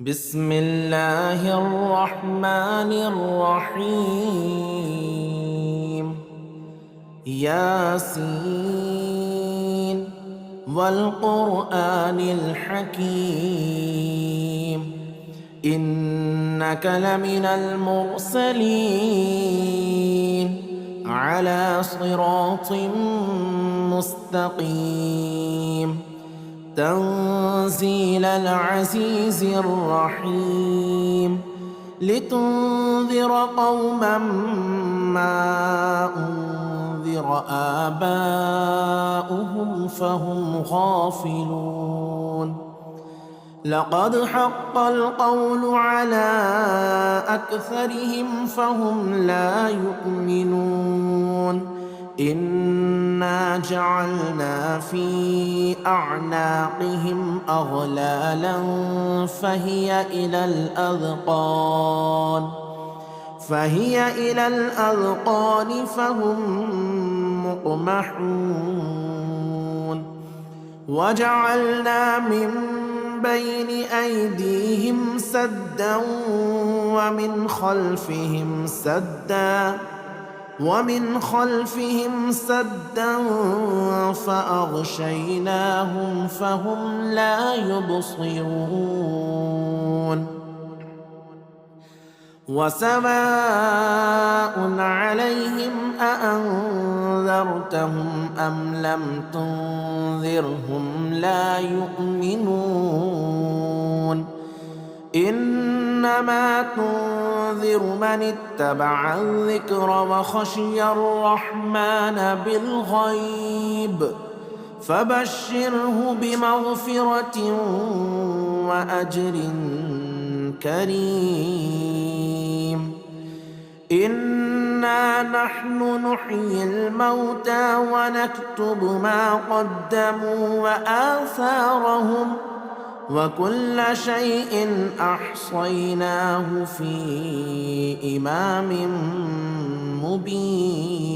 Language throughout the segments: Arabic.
بسم الله الرحمن الرحيم. ياسين والقرآن الحكيم إنك لمن المرسلين على صراط مستقيم تنزيل العزيز الرحيم لتنذر قوما ما أنذر آباؤهم فهم غافلون. لقد حق القول على أكثرهم فهم لا يؤمنون. إنا جعلنا في أعناقهم أغلالا فهي إلى الأذقان فهم مقمحون. وجعلنا من بين أيديهم سدا ومن خلفهم سدا فأغشيناهم فهم لا يبصرون. وسواء عليهم أأنذرتهم أم لم تنذرهم لا يؤمنون. إنما تنذر من اتبع الذكر وخشي الرحمن بالغيب فبشره بمغفرة وأجر كريم. إنا نحن نحيي الموتى ونكتب ما قدموا وآثارهم وكل شيء أحصيناه في إمام مبين.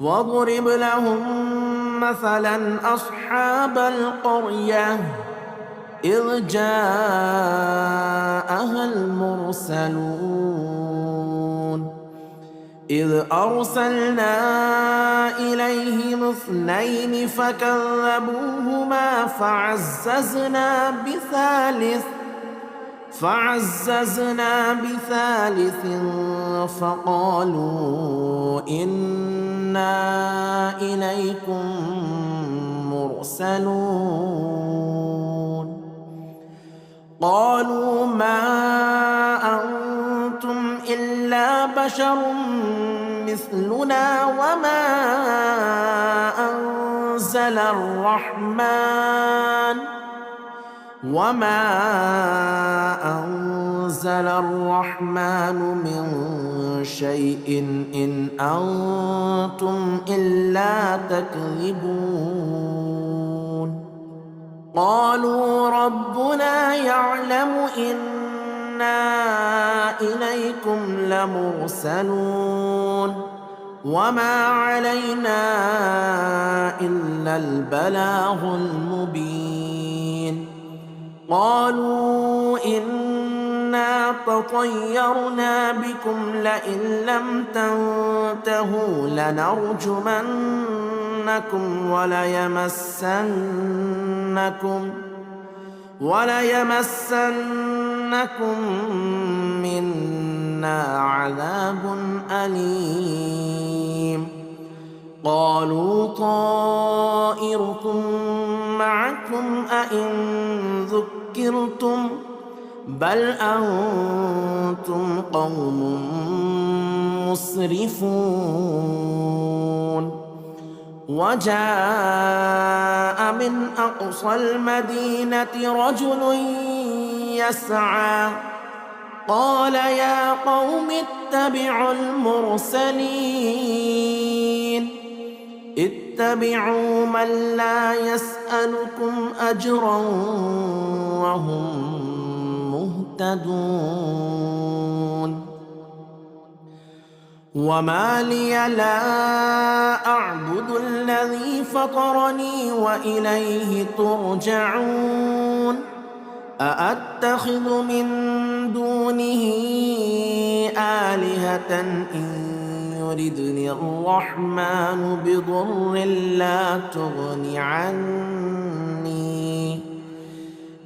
واضرب لهم مثلا أصحاب القرية إذ جاءها المرسلون إذ أرسلنا إليهم 2 فكذبوهما فعززنا بثالث فقالوا إنا إليكم مرسلون. قالوا ما أنتم إلا بشر مثلنا وما أنزل الرحمن من شيء إن أنتم إلا تكذبون. قالوا ربنا يعلم إنا إليكم لمرسلون وما علينا إلا البلاغ المبين. قالوا إنا تطيرنا بكم لئن لم تنتهوا لنرجمنكم وليمسنكم منا عذاب أليم. قالوا طائركم معكم أئن ذكرتم بل أنتم قوم مسرفون. وجاء من أقصى المدينة رجل يسعى قال يا قوم اتبعوا المرسلين اتبعوا من لا يسألكم أجرا وهم مهتدون. وما لي لا أعبد الذي فطرني وإليه ترجعون أأتخذ من دونه آلهة إن يردني الرحمن بضر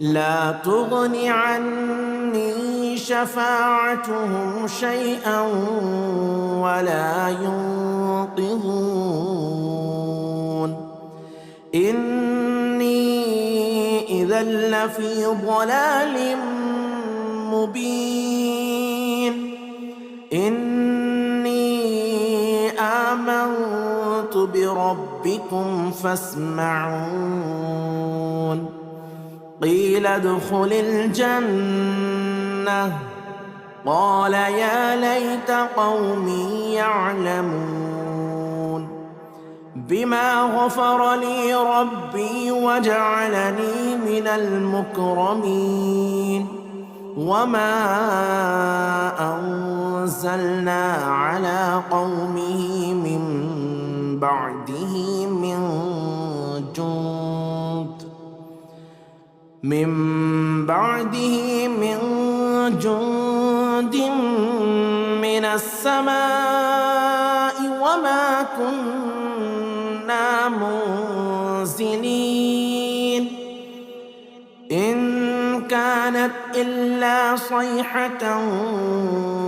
لا تغن عني شفاعتهم شيئا ولا ينقذون إني إذا لفي ضلال مبين إني آمنت بربكم فاسمعون قيل ادخل الجنة قال يا ليت قومي يعلمون بما غفر لي ربي وجعلني من المكرمين وما أنزلنا على قومه من بعده من جند من السماء وما كنا منزلين إن كانت إلا صيحة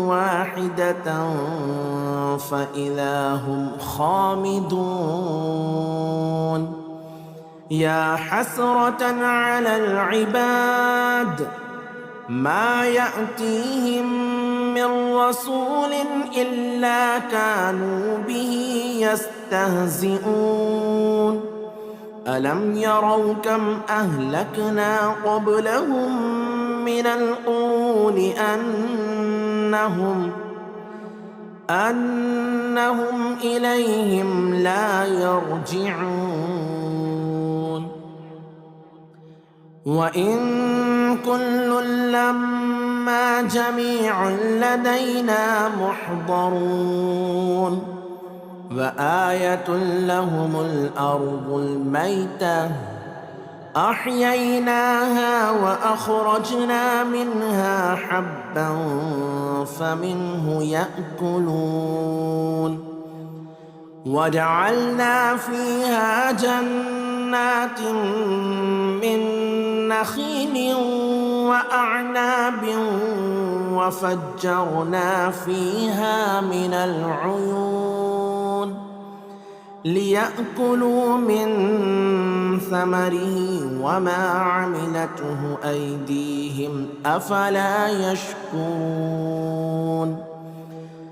واحدة فإذا هم خامدون يا حسرة على العباد ما يأتيهم من رسول إلا كانوا به يستهزئون ألم يروا كم أهلكنا قبلهم من القرون أنهم إليهم لا يرجعون وإن كل لما جميع لدينا محضرون وآية لهم الأرض الميتة أحييناها وأخرجنا منها حبا فمنه يأكلون وجعلنا فيها جنات من نخيل وأعناب وفجرنا فيها من العيون ليأكلوا من ثمره وما عملته أيديهم أفلا يشكرون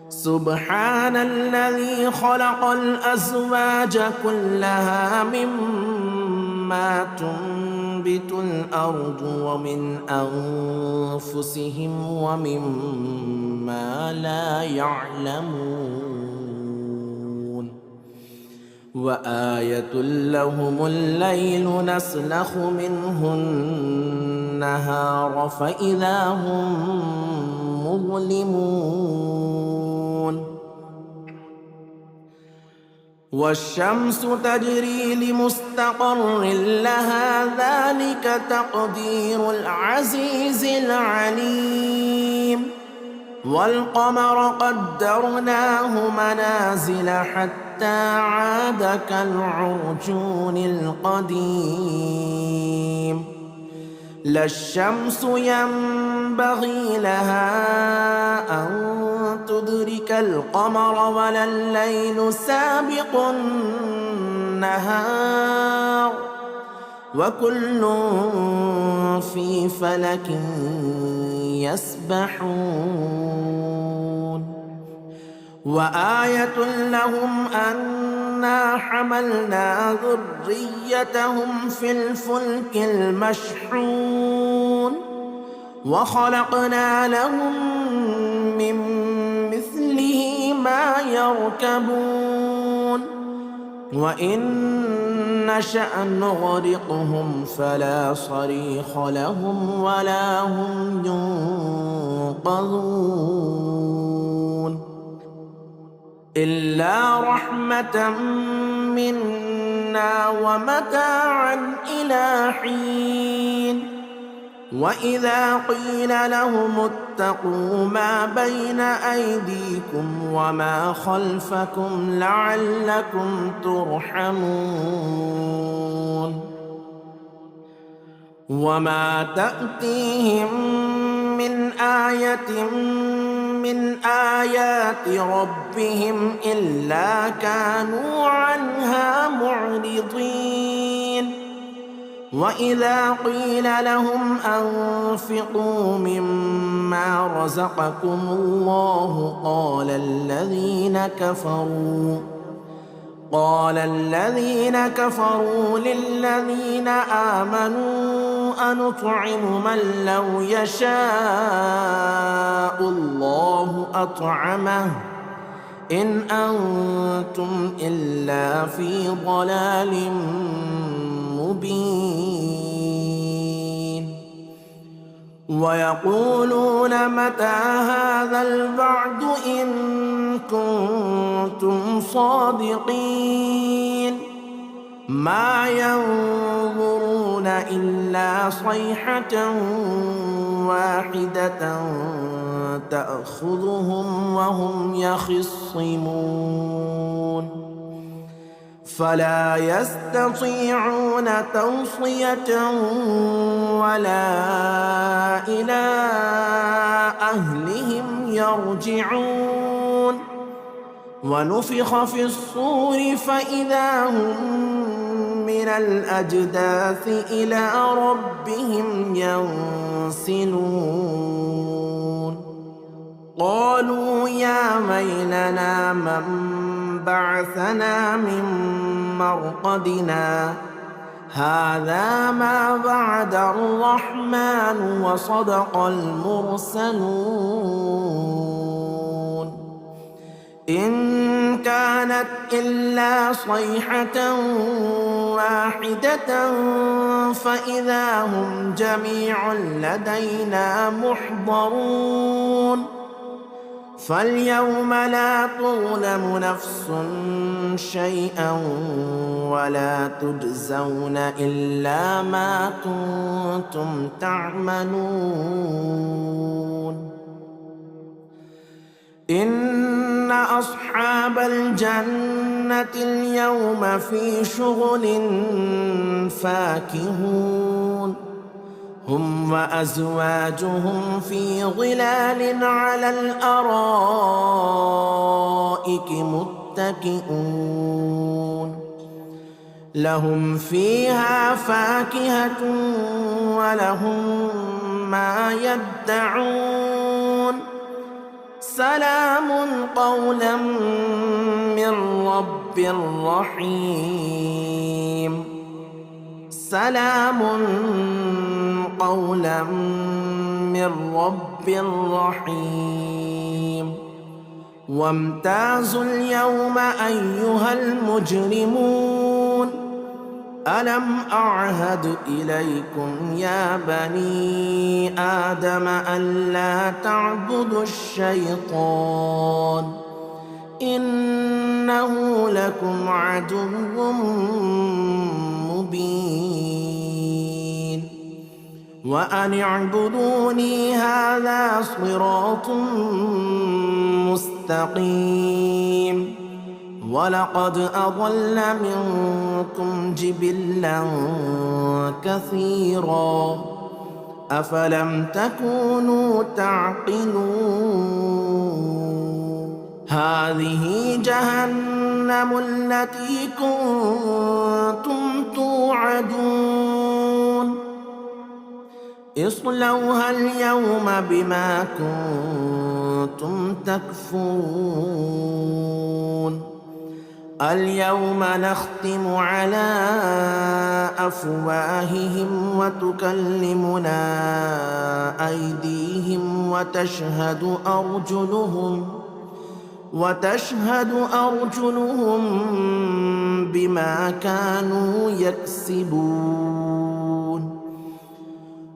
سبحان الذي خلق الأزواج كلها مما تنبت الأرض ومن أنفسهم ومما لا يعلمون وآية لهم الليل نسلخ منه النهار فإذا هم مظلمون والشمس تجري لمستقر لها ذلك تقدير العزيز العليم والقمر قدرناه منازل حتى عاد كالعرجون القديم لا الشمس ينبغي لها أن تدرك القمر ولا الليل سابق النهار وكل في فلك يسبحون وآية لهم أنا حملنا ذريتهم في الفلك المشحون وخلقنا لهم من مثله ما يركبون وإن نشأ نغرقهم فلا صريخ لهم ولا هم ينقذون إلا رحمة منا ومتاعا إلى حين وإذا قيل لهم اتقوا ما بين أيديكم وما خلفكم لعلكم ترحمون وما تأتيهم من آية من آيات ربهم إلا كانوا عنها معرضين وإذا قيل لهم أنفقوا مما رزقكم الله قال الذين كفروا للذين آمنوا أنطعم من لو يشاء الله أطعمه إن أنتم إلا في ضلال مبين ويقولون متى هذا الوعد إن كنتم صادقين ما ينظرون إلا صيحة واحدة تأخذهم وهم يخصمون فلا يستطيعون توصية ولا إلى أهلهم يرجعون ونفخ في الصور فإذا هم من الأجداث إلى ربهم ينسلون قالوا يا ويلنا من بعثنا من مرقدنا هذا ما وعد الرحمن وصدق المرسلون إن كانت إلا صيحة واحدة فإذا هم جميع لدينا محضرون فاليوم لا تظلم نفس شيئا ولا تجزون إلا ما كنتم تعملون إن أصحاب الجنة اليوم في شغل فاكهون هم وأزواجهم في ظلال على الأرائك متكئون لهم فيها فاكهة ولهم ما يدعون سلام قولا من رب رحيم سلام قولا من رب رحيم وامتازوا اليوم أيها المجرمون ألم أعهد إليكم يا بني آدم ألا تعبدوا الشيطان إنه لكم عدو مبين وأن اعبدوني هذا صراط مستقيم ولقد أضل منكم جبلا كثيرا أفلم تكونوا تعقلون هذه جهنم التي كنتم توعدون اصلوها اليوم بما كنتم تكفرون اليوم نختم على أفواههم وتكلمنا أيديهم وتشهد أرجلهم بما كانوا يكسبون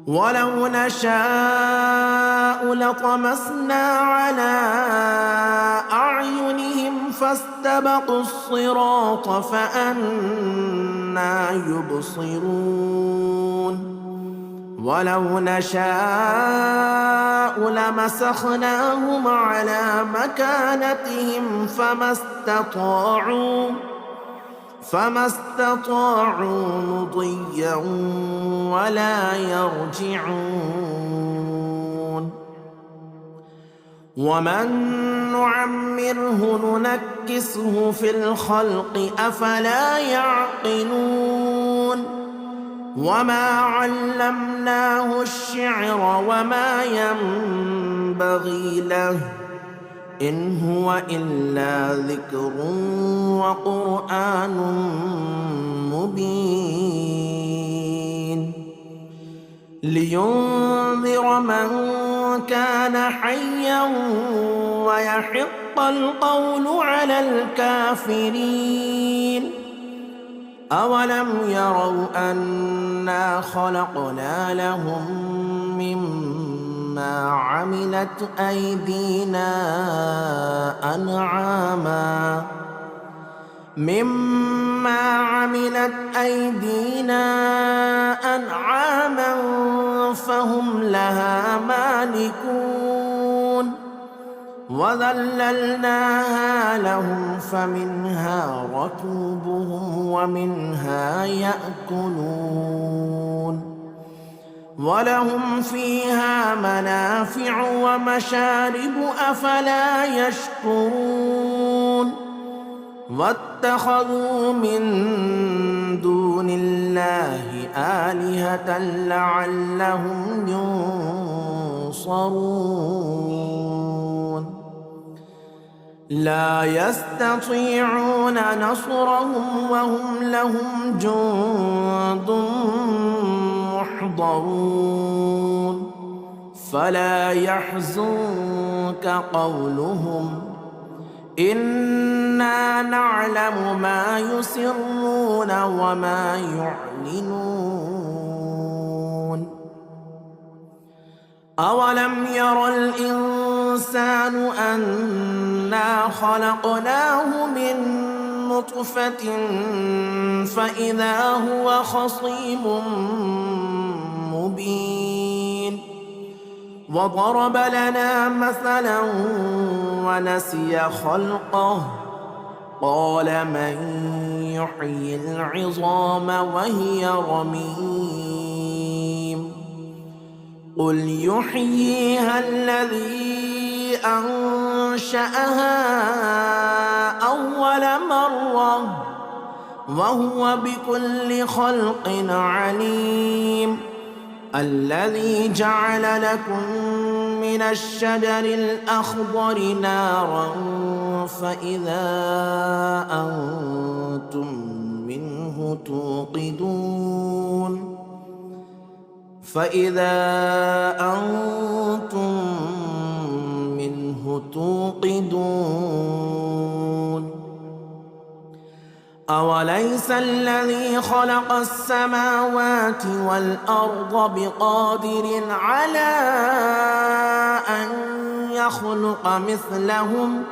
ولو نشاء لطمسنا على أعينهم فاستبقوا الصراط فأنى يبصرون ولو نشاء لمسخناهم على مكانتهم فما استطاعوا مضيا ولا يرجعون. ومن نعمره ننكسه في الخلق أفلا يعقلون. وما علمناه الشعر وما ينبغي له إن هو إلا ذكر وقرآن مبين لينذر من كان حيا ويحق القول على الكافرين. أولم يروا أنا خلقنا لهم مما عملت أيدينا أنعاما فهم لها مالكون. وذللناها لهم فمنها ركوبهم ومنها يأكلون ولهم فيها منافع ومشارب أفلا يشكرون. واتخذوا من دون الله آلهة لعلهم ينصرون. لا يستطيعون نصرهم وهم لهم جند محضرون. فلا يحزنك قولهم إنا نعلم ما يسرون وما يعلنون. أولم ير الإنسان أنا خلقناه من نطفة فإذا هو خصيم مبين. وضرب لنا مثلا ونسي خلقه قال من يحيي العظام وهي رميم. قل يحييها الذي أنشأها أول مرة وهو بكل خلق عليم. الذي جعل لكم من الشجر الأخضر نارا فإذا أنتم منه توقدون. أوليس الذي خلق السماوات والأرض بقادر على أن يخلق مثلهم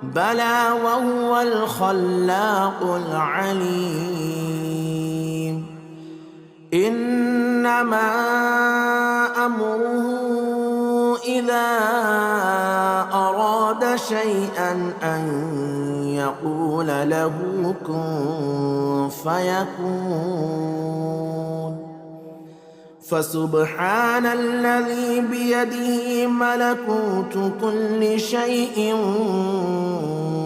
بلى وهو الخلاق العليم. إنما أمره إذا أراد شيئا أن يقول له كن فيكون. فسبحان الذي بيده ملكوت كل شيء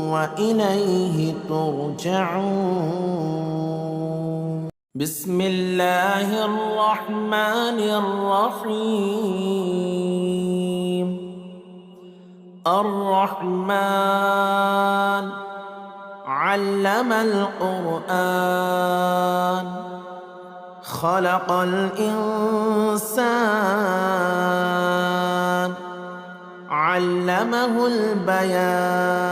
وإليه ترجعون. بسم الله الرحمن الرحيم. الرحمن علم القرآن خلق الإنسان علمه البيان.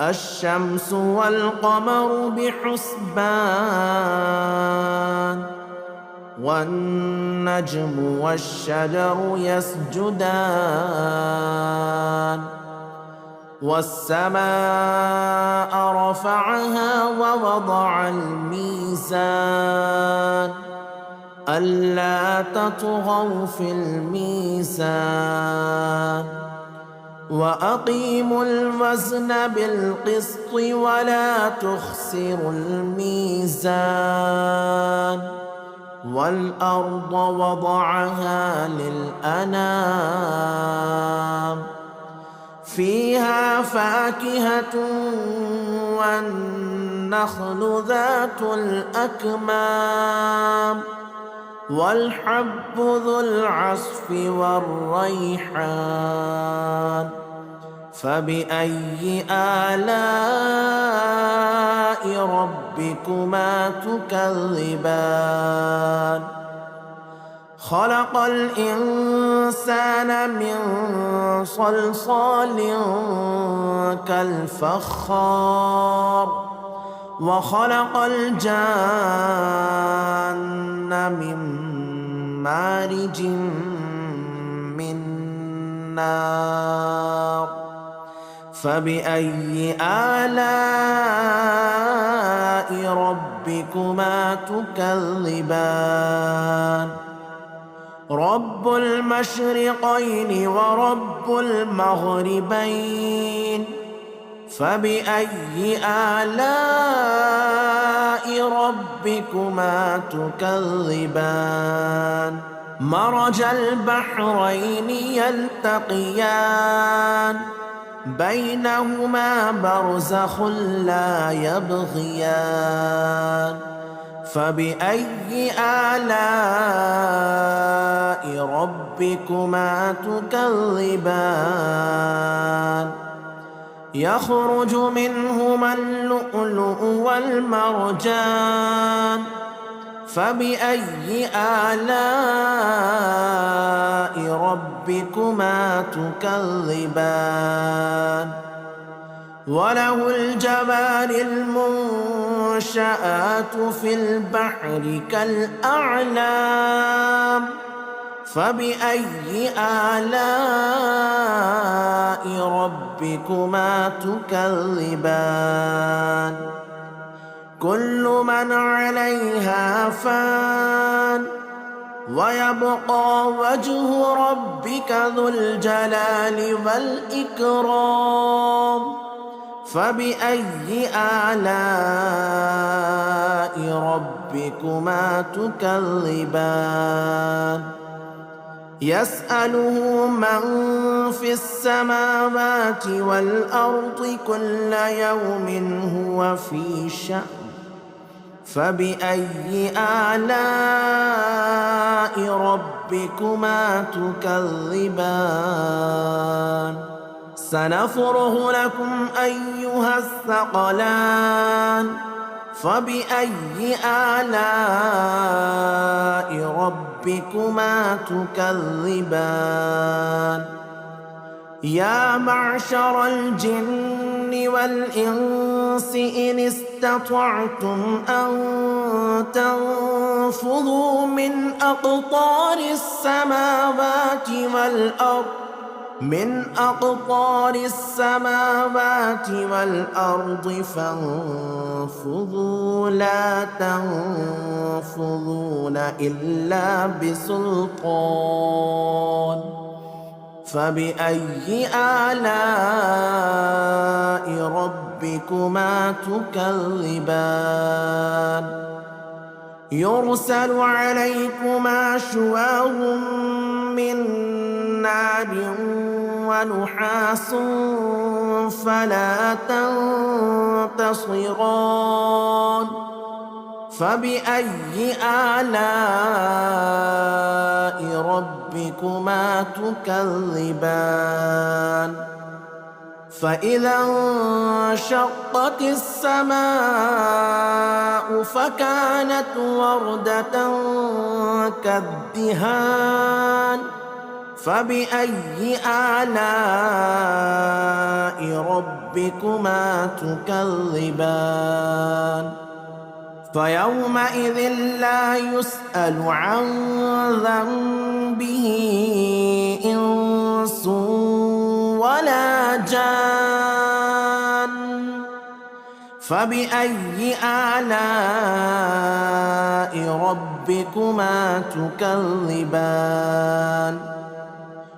الشمس والقمر بحسبان والنجم والشجر يسجدان. والسماء رفعها ووضع الميزان ألا تطغوا في الميزان وأقيموا الوزن بالقسط ولا تخسروا الميزان والأرض وضعها للأنام فيها فاكهة والنخل ذات الأكمام والحب ذو العصف والريحان فبأي آلاء ربكما تكذبان خلق الإنسان من صلصال كالفخار وخلق الجان من مارج من نار فبأي آلاء ربكما تكذبان رب المشرقين ورب المغربين فبأي آلاء ربكما تكذبان مرج البحرين يلتقيان بينهما برزخ لا يبغيان فبأي آلاء ربكما تكذبان يخرج منهما اللؤلؤ والمرجان فبأي آلاء ربكما تكذبان وله الجوار المنشآت في البحر كالأعلام فبأي آلاء ربكما تكذبان كل من عليها فان ويبقى وجه ربك ذو الجلال والإكرام فبأي آلاء ربكما تكذبان يسأله من في السماوات والأرض كل يوم هو في شأن فبأي آلاء ربكما تكذبان سنفرغ لكم أيها الثقلان فبأي آلاء ربكما تكذبان يا معشر الجن والإنس إن استطعتم أن تنفذوا من أقطار السماوات والأرض فانفذوا لا تنفذون إلا بسلطان فبأي آلاء ربكما تكذبان يرسل عليكما شواظ من نار ونحاس فلا تنتصران فبأي آلاء ربكما تكذبان فإذا انشقت السماء فكانت وردة كالدهان فبأي آلاء ربكما تكذبان فيومئذ لا يسأل عن ذنبه إنس ولا جان فبأي آلاء ربكما ربكما تكذبان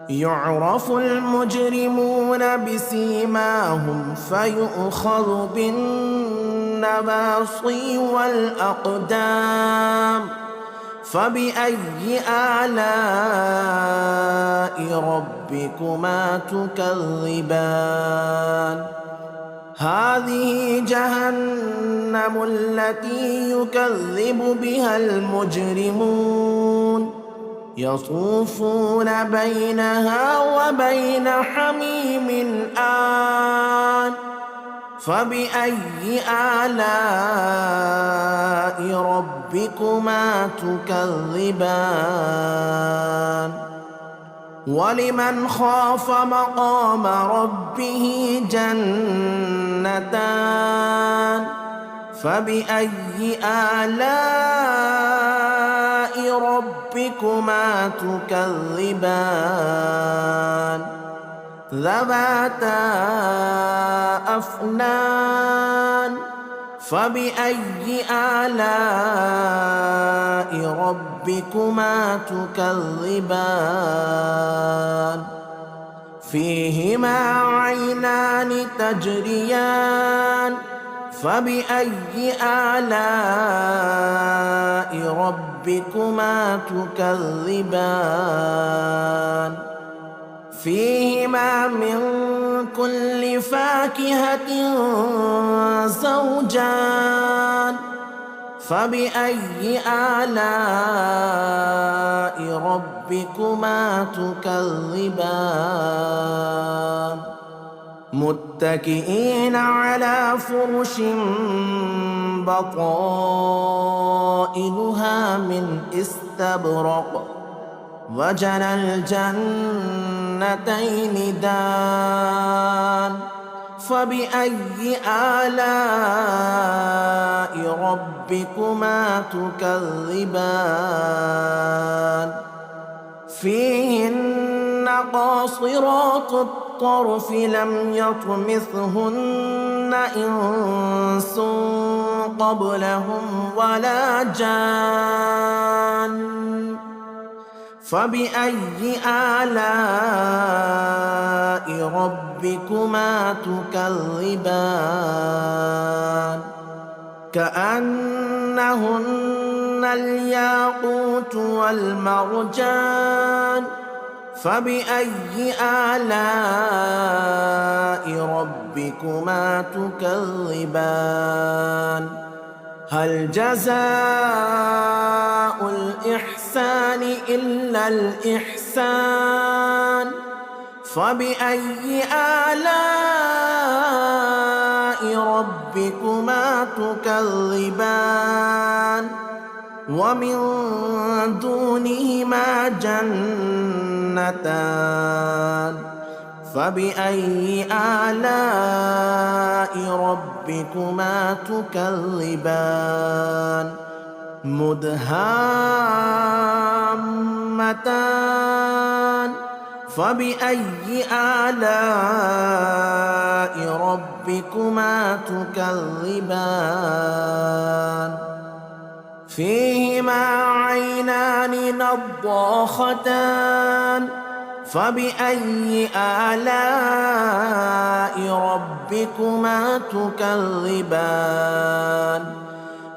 يعرف المجرمون بسيماهم فيؤخذ بالنواصي والأقدام فبأي آلاء ربكما تكذبان هذه جهنم التي يكذب بها المجرمون يطوفون بينها وبين حميم آن فبأي آلاء ربكما تكذبان ولمن خاف مقام ربه جنتان فبأي آلاء ربكما تكذبان ذواتا أفنان فبأي آلاء ربكما تكذبان فيهما عينان تجريان فبأي آلاء ربكما تكذبان فيهما من كل فاكهة زوجان فبأي آلاء ربكما تكذبان متكئين على فرش بطائنها من استبرق وجنى الجنتين دان فبأي آلاء ربكما تكذبان فيهن قاصرات الطرف لم يطمثهن إنس قبلهم ولا جان فبأي آلاء ربكما تكذبان كأنهن الياقوت والمرجان فبأي آلاء ربكما تكذبان هل جزاء الإحسان إلا الإحسان فبأي آلاء ربكما تكذبان ومن دونهما جنتان فبأي آلاء ربكما تكذبان مدهامتان فبأي آلاء ربكما تكذبان فيهما عينان نضاختان فبأي آلاء ربكما تكذبان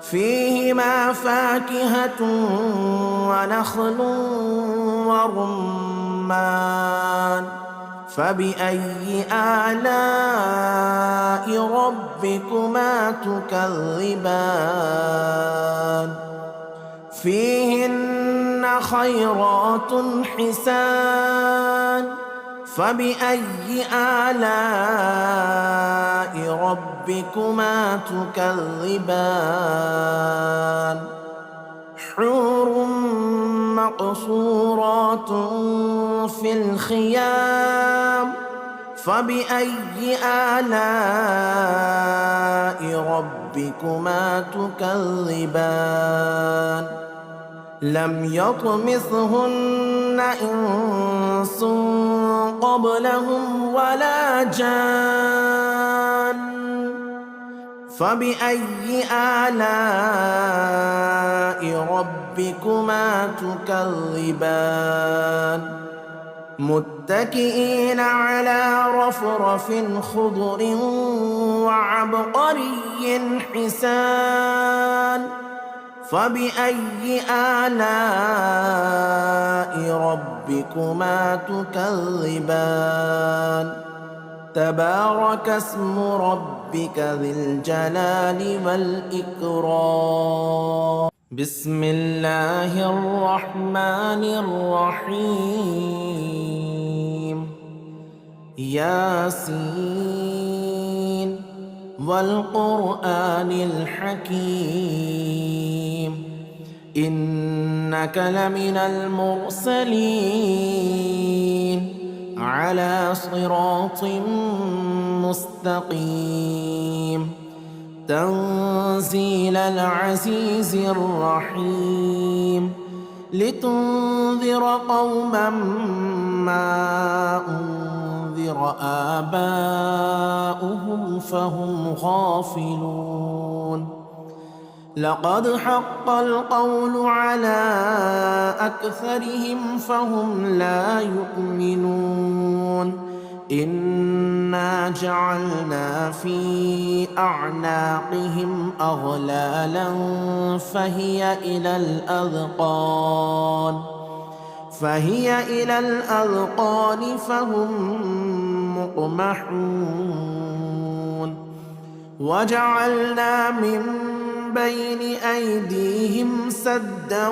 فيهما فاكهة ونخل ورمان فبأي آلاء ربكما تكذبان فيهن خيرات حسان فبأي آلاء ربكما تكذبان حور مقصورات في الخيام فبأي آلاء ربكما تكذبان لم يطمثهن إنس قبلهم ولا جان فبأي آلاء ربكما تكذبان متكئين على رفرف خضر وعبقري حسان فبأي آلاء ربكما تكذبان تبارك اسم ربك ذي الجلال والإكرام بسم الله الرحمن الرحيم ياسين والقرآن الحكيم إنك لمن المرسلين على صراط مستقيم تنزيل العزيز الرحيم لتنذر قوما ما أنذر آباؤهم فهم غافلون لقد حق القول على أكثرهم فهم لا يؤمنون إنا جعلنا في أعناقهم أغلالا فهي إلى الأذقان فهم مقمحون وجعلنا من بين أيديهم سدا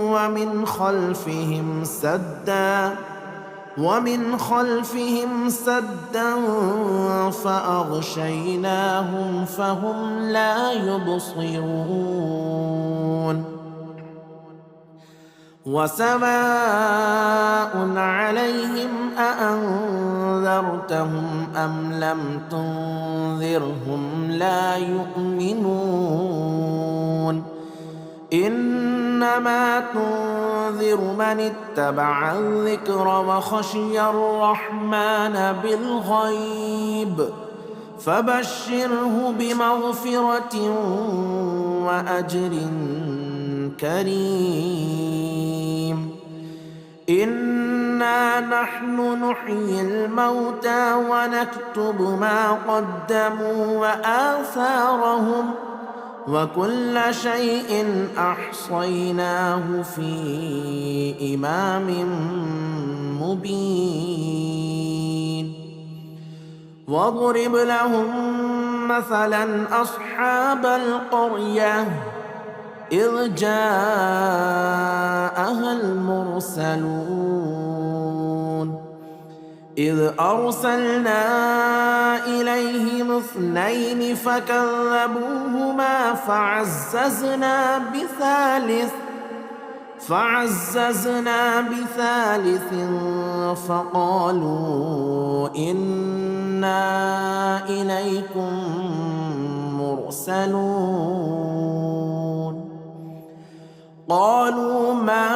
ومن خلفهم سدا فأغشيناهم فهم لا يبصرون وسواء عليهم أأنذرتهم أم لم تنذرهم لا يؤمنون إنما تنذر من اتبع الذكر وخشي الرحمن بالغيب فبشره بمغفرة وأجر كريم إنا نحن نحيي الموتى ونكتب ما قدموا وآثارهم وكل شيء أحصيناه في إمام مبين واضرب لهم مثلا أصحاب القرية إذ جاءها المرسلون إذ أرسلنا إليهم 2 فكذبوهما فعززنا بثالث فقالوا إنا إليكم مرسلون قالوا ما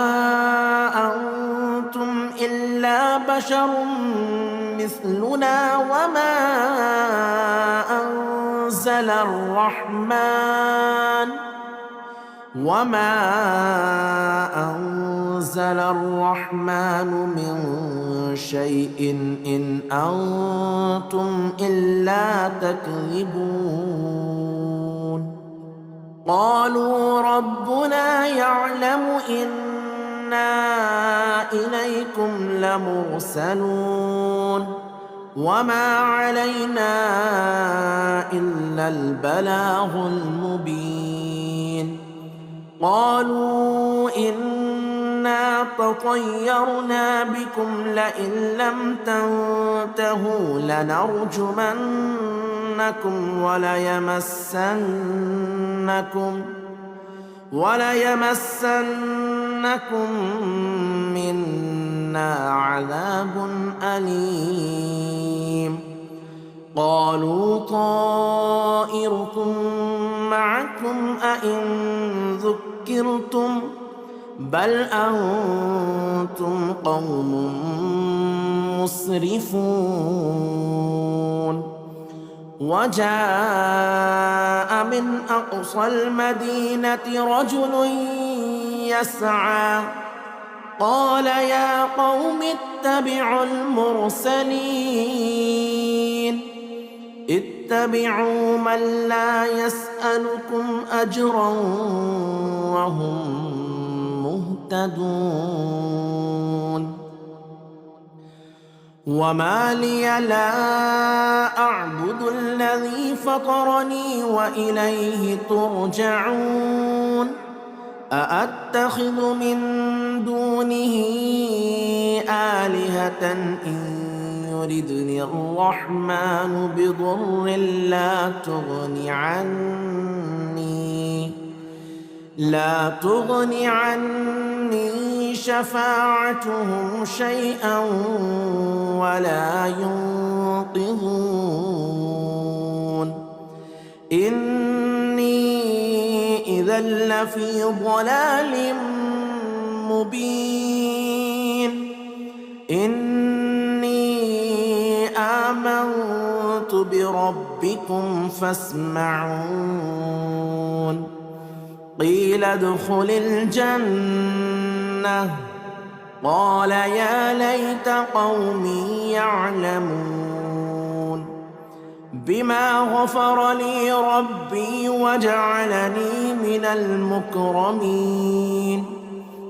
أنتم إلا بشر مثلنا وما أنزل الرحمن من شيء إن أنتم إلا تكذبون قالوا ربنا يعلم إنا إليكم لمرسلون وما علينا إلا البلاغ المبين قالوا إنا تطيرنا بكم لئن لم تنتهوا لنرجمنكم وليمسنكم منا عذاب أليم قالوا طائركم معكم أئن ذكرتم بل أنتم قوم مسرفون وجاء من أقصى المدينة رجل يسعى قال يا قوم اتبعوا المرسلين اتبعوا من لا يسألكم أجرا وهم مهتدون وما لي لا أعبد الذي فطرني وإليه ترجعون أأتخذ من دونه آلهة إن يردني الرحمن بضر لا تغني عني شفاعتهم شيئا ولا ينقذون إني إذا لفي ضلال مبين إني آمنت بربكم فاسمعون قيل ادخل الجنة قال يا ليت قومي يعلمون بما غفر لي ربي وجعلني من المكرمين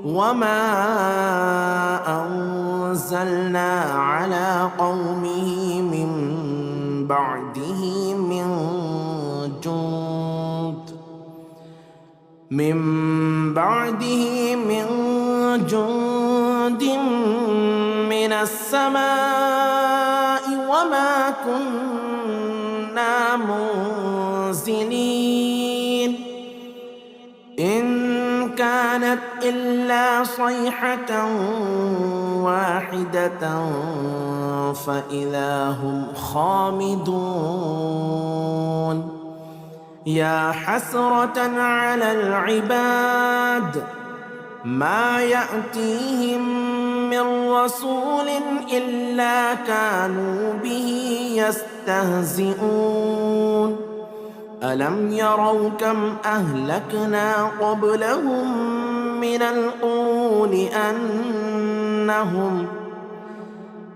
وما أنزلنا على قومه من بعده من جند من السماء وما كنا منزلين إن كانت إلا صيحة واحدة فإذا هم خامدون يا حسرة على العباد ما يأتيهم من رسول إلا كانوا به يستهزئون ألم يروا كم أهلكنا قبلهم من القرون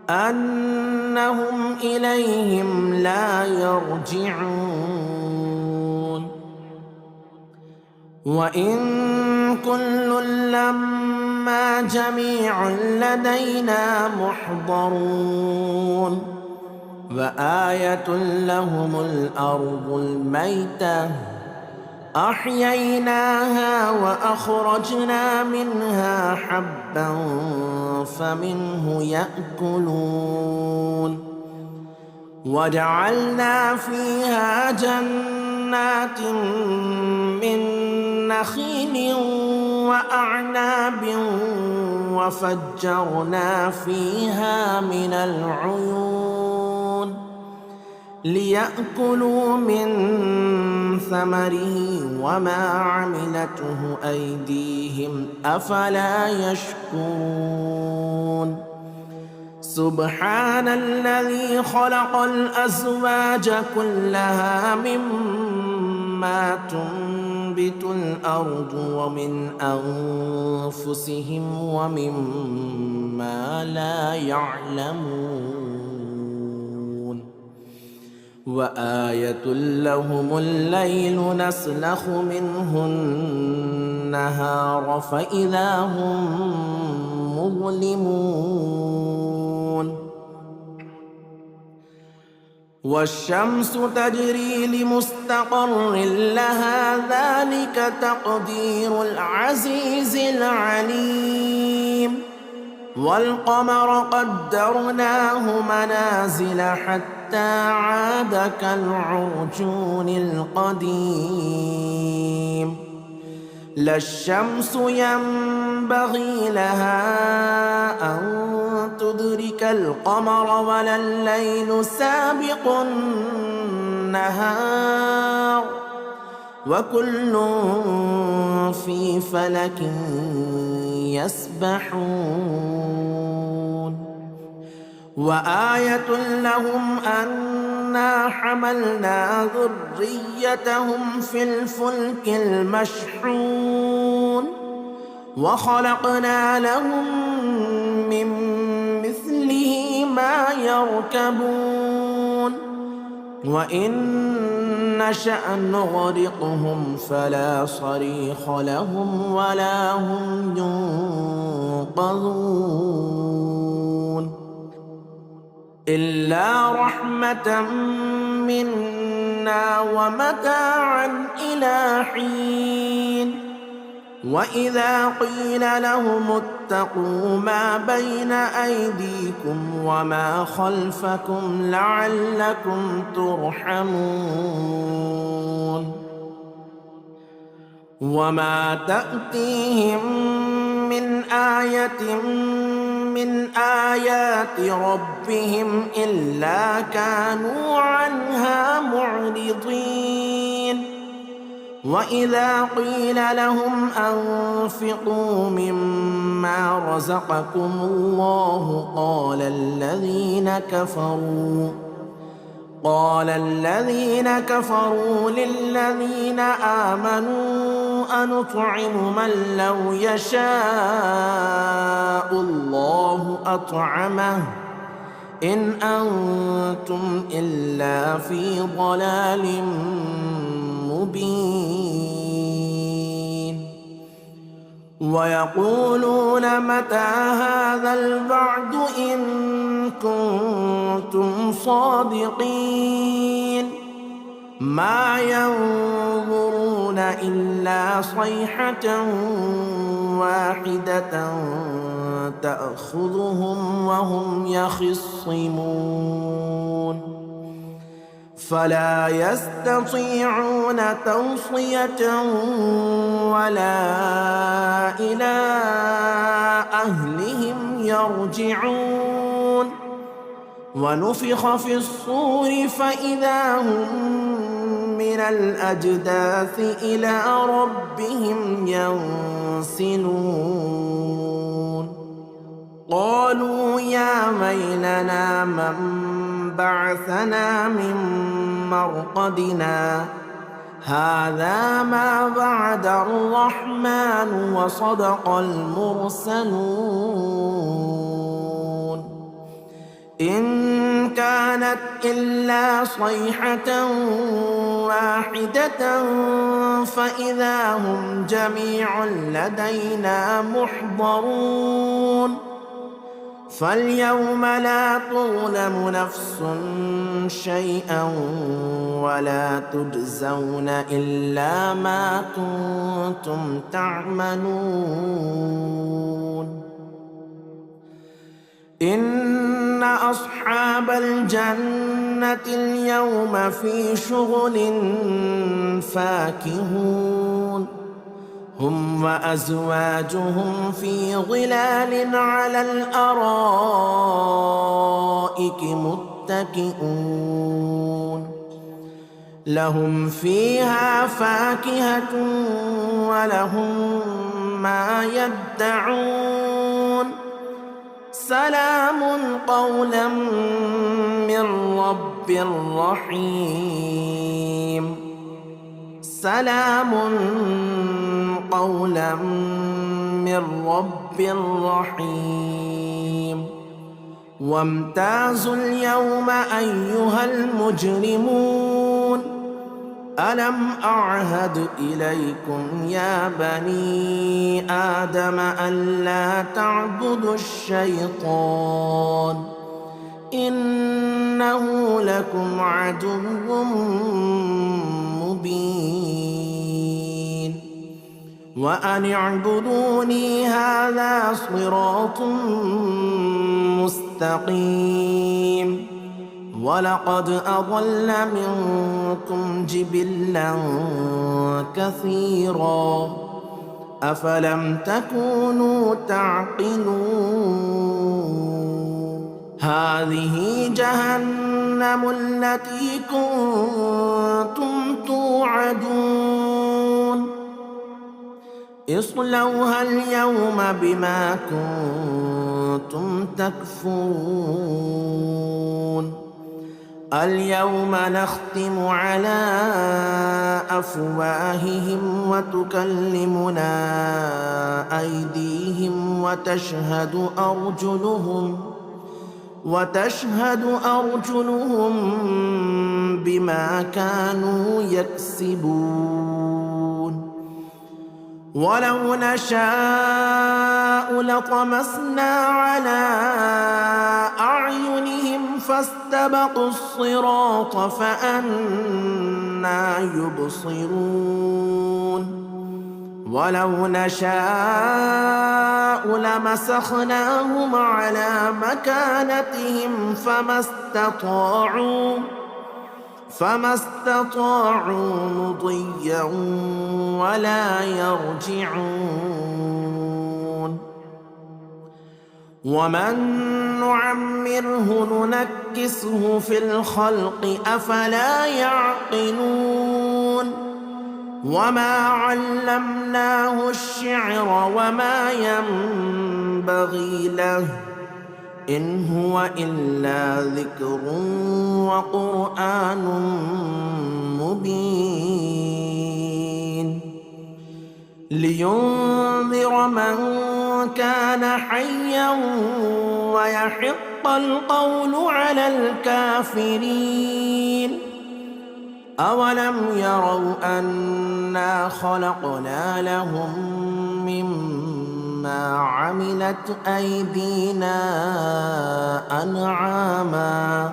أنهم إليهم لا يرجعون وإن كل لما جميع لدينا محضرون وآية لهم الأرض الميتة أحييناها وأخرجنا منها حبا فمنه يأكلون وجعلنا فيها جنات من نخيل وأعناب وفجرنا فيها من العيون ليأكلوا من ثمره وما عملته أيديهم أفلا يشكرون سبحان الذي خلق الأزواج كلها مما تنبت الأرض ومن أنفسهم ومما لا يعلمون وآية لهم الليل نسلخ منه النهار فإذا هم مظلمون والشمس تجري لمستقر لها ذلك تقدير العزيز العليم والقمر قدرناه منازل حتى عاد كالعرجون القديم لا الشمس ينبغي لها أن تدرك القمر ولا الليل سابق النهار وكل في فلك يسبحون وآية لهم أن أنا حملنا ذريتهم في الفلك المشحون وخلقنا لهم من مثله ما يركبون وإن نشأ نغرقهم فلا صريخ لهم ولا هم ينقذون إلا رحمة منا ومتاعا إلى حين وإذا قيل لهم اتقوا ما بين أيديكم وما خلفكم لعلكم ترحمون وما تأتيهم من آية من آيات ربهم إلا كانوا عنها معرضين وإذا قيل لهم أنفقوا مما رزقكم الله قال الذين كفروا للذين آمنوا أنطعم من لو يشاء الله أطعمه إن أنتم إلا في ضلال مبين ويقولون متى هذا الوعد إن كنتم صادقين ما ينظرون إلا صيحة واحدة تأخذهم وهم يخصمون فلا يستطيعون توصية ولا إلى أهلهم يرجعون ونفخ في الصور فإذا هم من الأجداث إلى ربهم ينسلون قالوا يا ويلنا من بعثنا من مرقدنا هذا ما وعد الرحمن وصدق المرسلون إن كانت إلا صيحة واحدة فإذا هم جميع لدينا محضرون فاليوم لا تظلم نفس شيئا ولا تجزون إلا ما كنتم تعملون إن أصحاب الجنة اليوم في شغل فاكهون هم وأزواجهم في ظلال على الأرائك متكئون لهم فيها فاكهة ولهم ما يدعون سلام قولا من رب رحيم سلام قولا من رب رحيم وامتازوا اليوم أيها المجرمون ألم أعهد إليكم يا بني آدم ألا تعبدوا الشيطان إنه لكم عدو مبين وأن اعبدوني هذا صراط مستقيم ولقد أضل منكم جبلا كثيرا أفلم تكونوا تعقلون هذه جهنم التي كنتم توعدون اصلوها اليوم بما كنتم تكفرون اليوم نختم على أفواههم وتكلمنا أيديهم وتشهد أرجلهم بما كانوا يكسبون ولو نشاء لطمسنا على أعينهم فاستبقوا الصراط فأنى يبصرون ولو نشاء لمسخناهم على مكانتهم فما استطاعوا مضيا ولا يرجعون ومن نعمره ننكسه في الخلق أفلا يعقلون وما علمناه الشعر وما ينبغي له إن هو إلا ذكر وقرآن مبين لينذر من كان حيا ويحق القول على الكافرين أولم يروا أنا خلقنا لهم مما عملت أيدينا أنعاما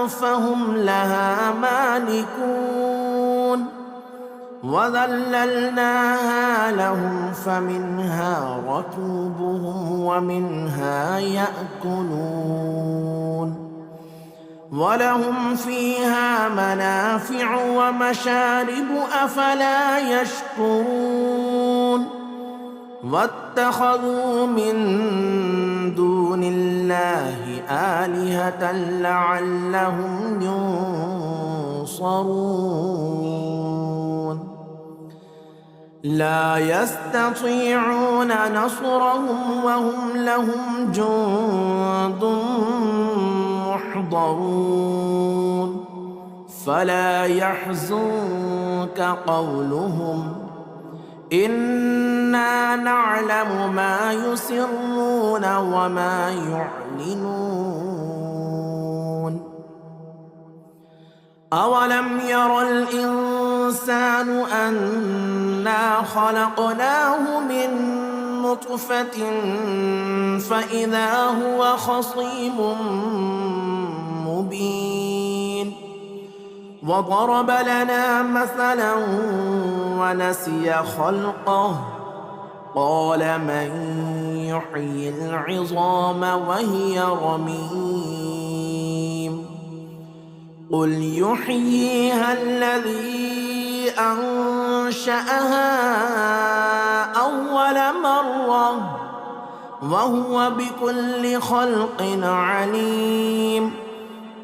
فهم لها مالكون وذللناها لهم فمنها ركوبهم ومنها يأكلون ولهم فيها منافع ومشارب أفلا يشكرون واتخذوا من دون الله آلهة لعلهم ينصرون لا يستطيعون نصرهم وهم لهم جند محضرون فلا يحزنك قولهم إنا نعلم ما يسرون وما يعلنون أولم ير الإنسان أنا خلقناه من نطفة فإذا هو خصيم مبين وضرب لنا مثلا ونسي خلقه قال من يحيي العظام وهي رميم قل يحييها الذي أنشأها أول مرة وهو بكل خلق عليم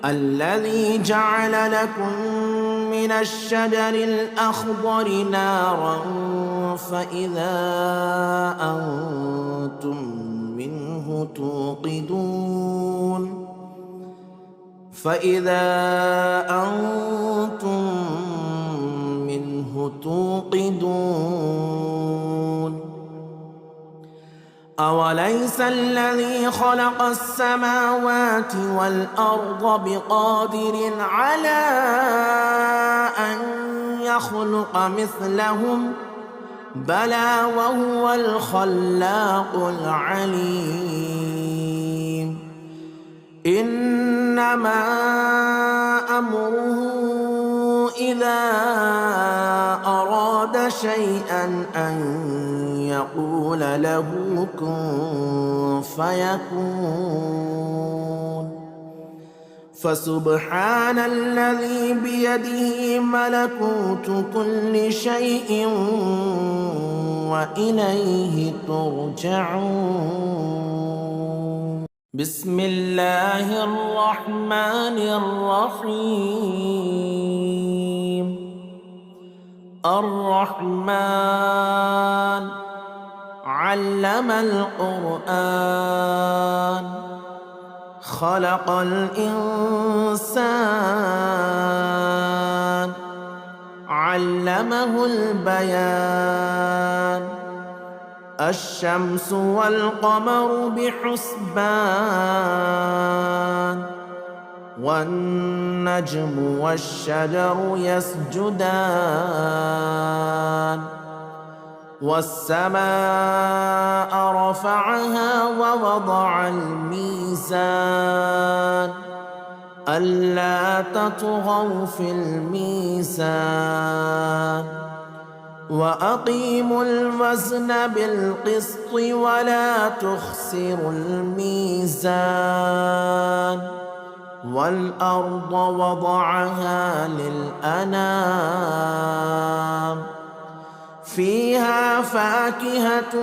الذي جعل لكم من الشجر الأخضر نارا فإذا أنتم منه توقدون أوليس الذي خلق السماوات والأرض بقادر على أن يخلق مثلهم بلى وهو الخلاق العليم إنما أمره إذا أراد شيئا أن يقول له كن فيكون فسبحان الذي بيده ملكوت كل شيء وإليه ترجعون بسم الله الرحمن الرحيم الرحمن علم القرآن خلق الإنسان علمه البيان الشمس والقمر بحسبان والنجم والشجر يسجدان والسماء رفعها ووضع الميزان ألا تطغوا في الميزان وأقيموا الوزن بالقسط ولا تخسروا الميزان والأرض وضعها للأنام فيها فاكهة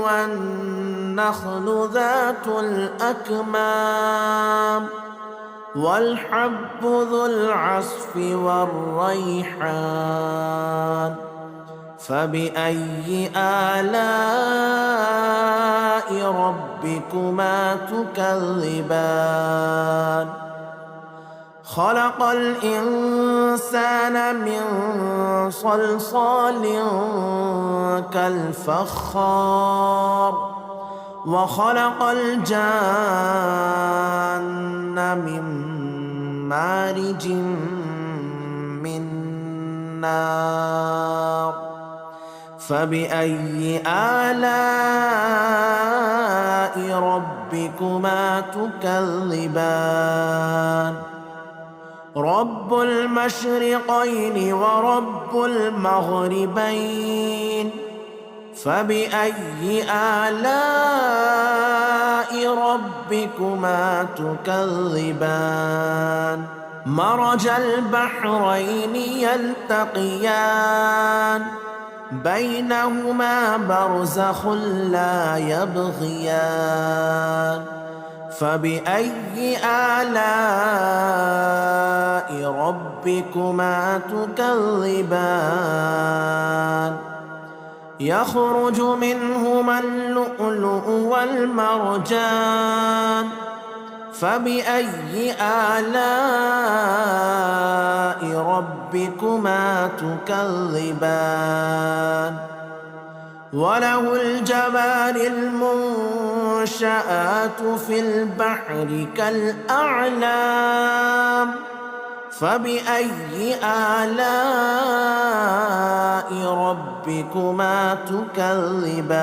والنخل ذات الأكمام والحب ذو العصف والريحان فبأي آلاء ربكما تكذبان خلق الإنسان من صلصال كالفخار وخلق الجان من مارج من نار فبأي آلاء ربكما تكذبان رب المشرقين ورب المغربين فبأي آلاء ربكما تكذبان مرج البحرين يلتقيان بينهما برزخ لا يبغيان فبأي آلاء ربكما تكذبان يخرج منهما اللؤلؤ والمرجان فبأي آلاء ربكما تكذبان وله الجوار المنشآت في البحر كالأعلام فبأي آلاء ربكما تكذبان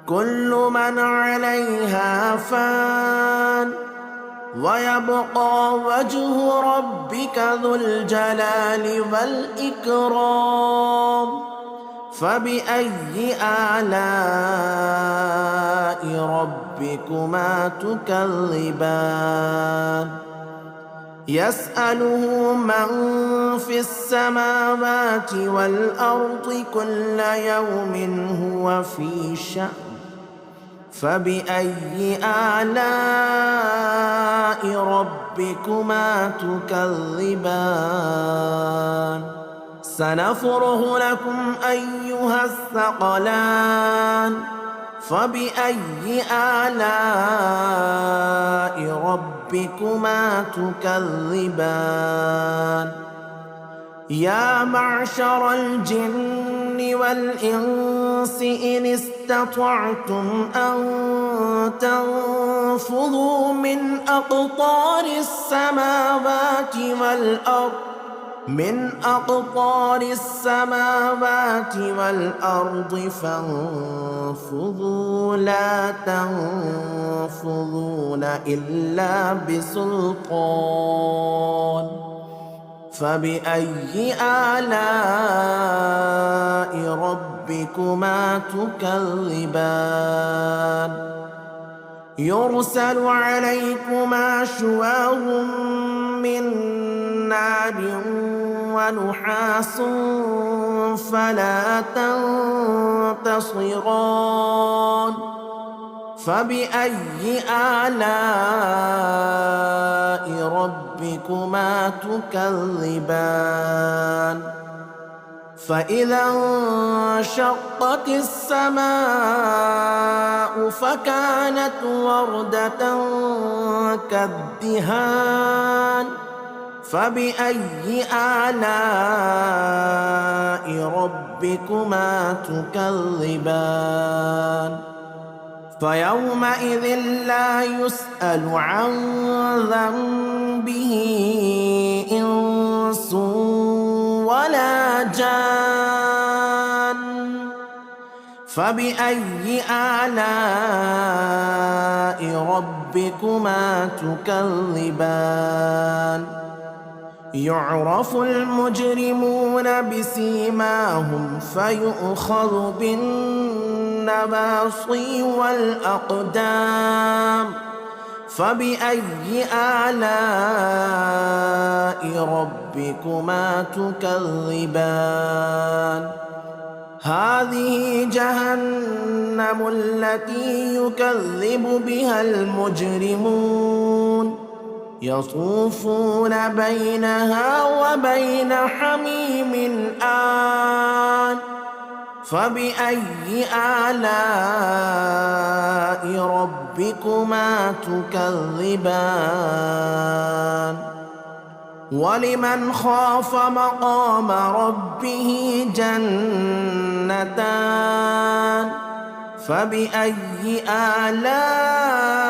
كل من عليها فان ويبقى وجه ربك ذو الجلال والإكرام فبأي آلاء ربكما تكذبان يسأله من في السماوات والأرض كل يوم هو في شأن فبأي آلاء ربكما تكذبان سنفرغ لكم أيها الثقلان فبأي آلاء ربكما تكذبان يا معشر الجن والإنس إن استطعتم أن تنفذوا من أقطار السماوات والأرض فانفذوا لا تنفذون إلا بسلطان فبأي آلاء ربكما تكذبان يرسل عليكما شواظ من نار ونحاس فلا تنتصران فبأي آلاء ربكما تكذبان فإذا انشقت السماء فكانت وردة كالدهان فبأي آلاء ربكما تكذبان فيومئذ لا يسأل عن ذنبه إنس ولا جان فبأي آلاء ربكما تكذبان يعرف المجرمون بسيماهم فيؤخذ بالنواصي والأقدام فبأي آلاء ربكما تكذبان هذه جهنم التي يكذب بها المجرمون يطوفون بينها وبين حميم آن فبأي آلاء ربكما تكذبان ولمن خاف مقام ربه جنتان فبأي آلاء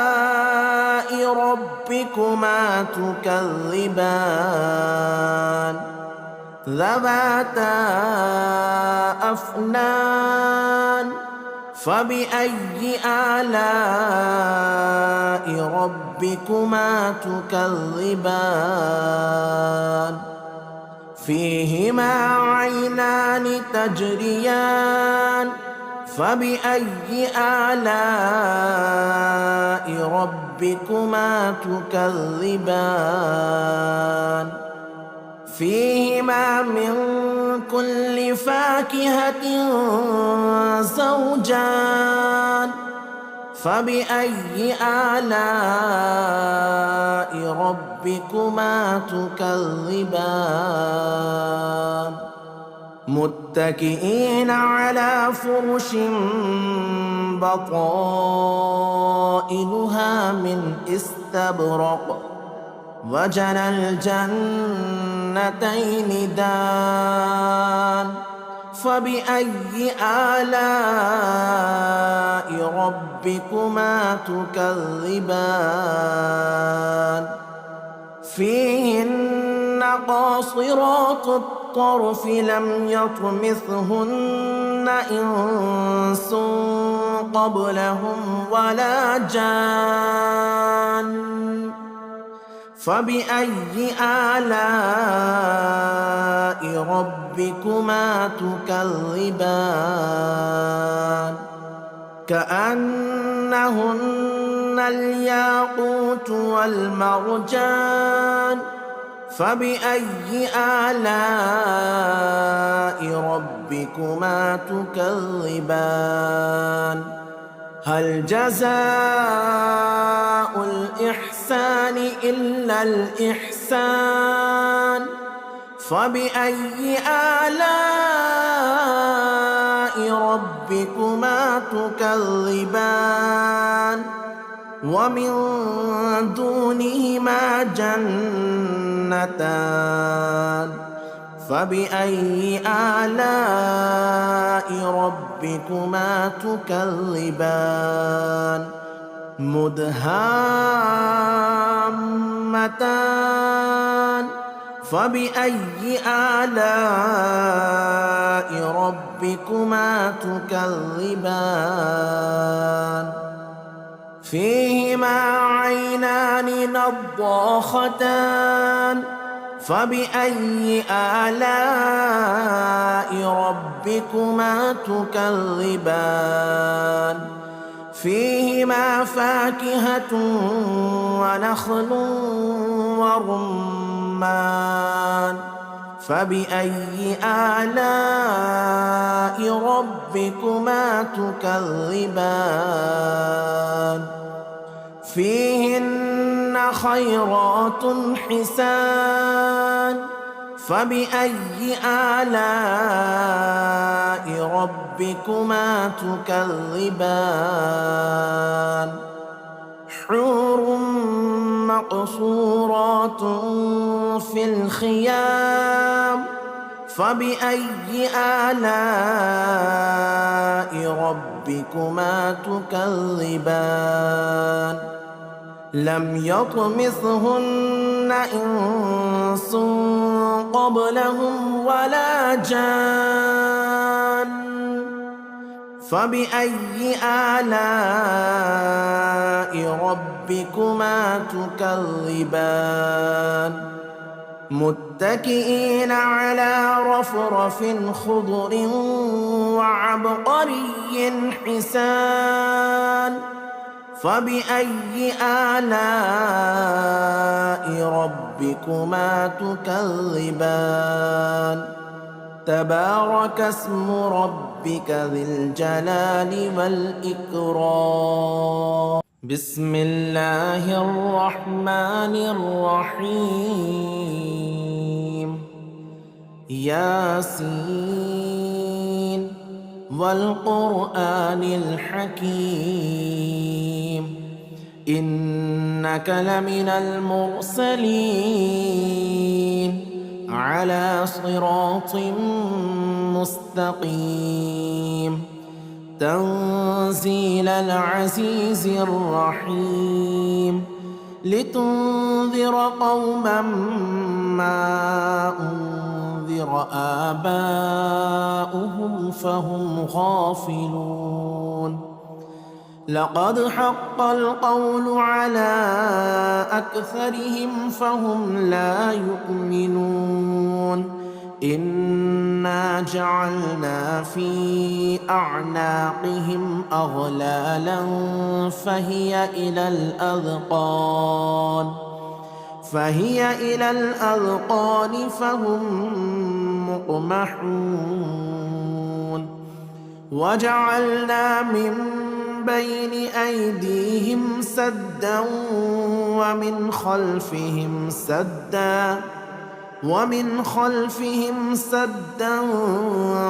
ربكما تكذبان ذواتا أفنان فبأي آلاء ربكما تكذبان فيهما عينان تجريان فبأي آلاء ربكما تكذبان فيهما من كل فاكهة زوجان فبأي آلاء ربكما تكذبان متكئين على فرش بطائنها من استبرق وجنى الجنتين دان فبأي آلاء ربكما تكذبان فيهن قاصرات الطرف لم يطمثهن إنس قبلهم ولا جان فبأي آلاء ربكما تكذبان كأنهن الياقوت والمرجان فبأي آلاء ربكما تكذبان هل جزاء الإحسان إلا الإحسان فبأي آلاء ربكما تكذبان ومن دونهما جنتان فبأي آلاء ربكما تكذبان مدهامتان فبأي آلاء ربكما تكذبان فيهما عينان نضاختان فبأي آلاء ربكما تكذبان فيهما فاكهة ونخل ورمان فبأي آلاء ربكما تكذبان فيهن خيرات حسان فبأي آلاء ربكما تكذبان حور مقصورات في الخيام فبأي آلاء ربكما تكذبان لم يطمثهن إنس قبلهم ولا جان فبأي آلاء ربكما تكذبان متكئين على رفرف خضر وعبقري حسان فبأي آلاء ربكما تكذبان تبارك اسم ربك ذي الجلال والإكرام بسم الله الرحمن الرحيم ياسين والقرآن الحكيم إنك لمن المرسلين على صراط مستقيم تنزيل العزيز الرحيم لتنذر قوما ما أنذر آباؤهم فهم غافلون لقد حق القول على أكثرهم فهم لا يؤمنون إنا جعلنا في أعناقهم أغلالا فهي إلى الأذقان فهم مقمحون وجعلنا من بين أيديهم سدا ومن خلفهم سدا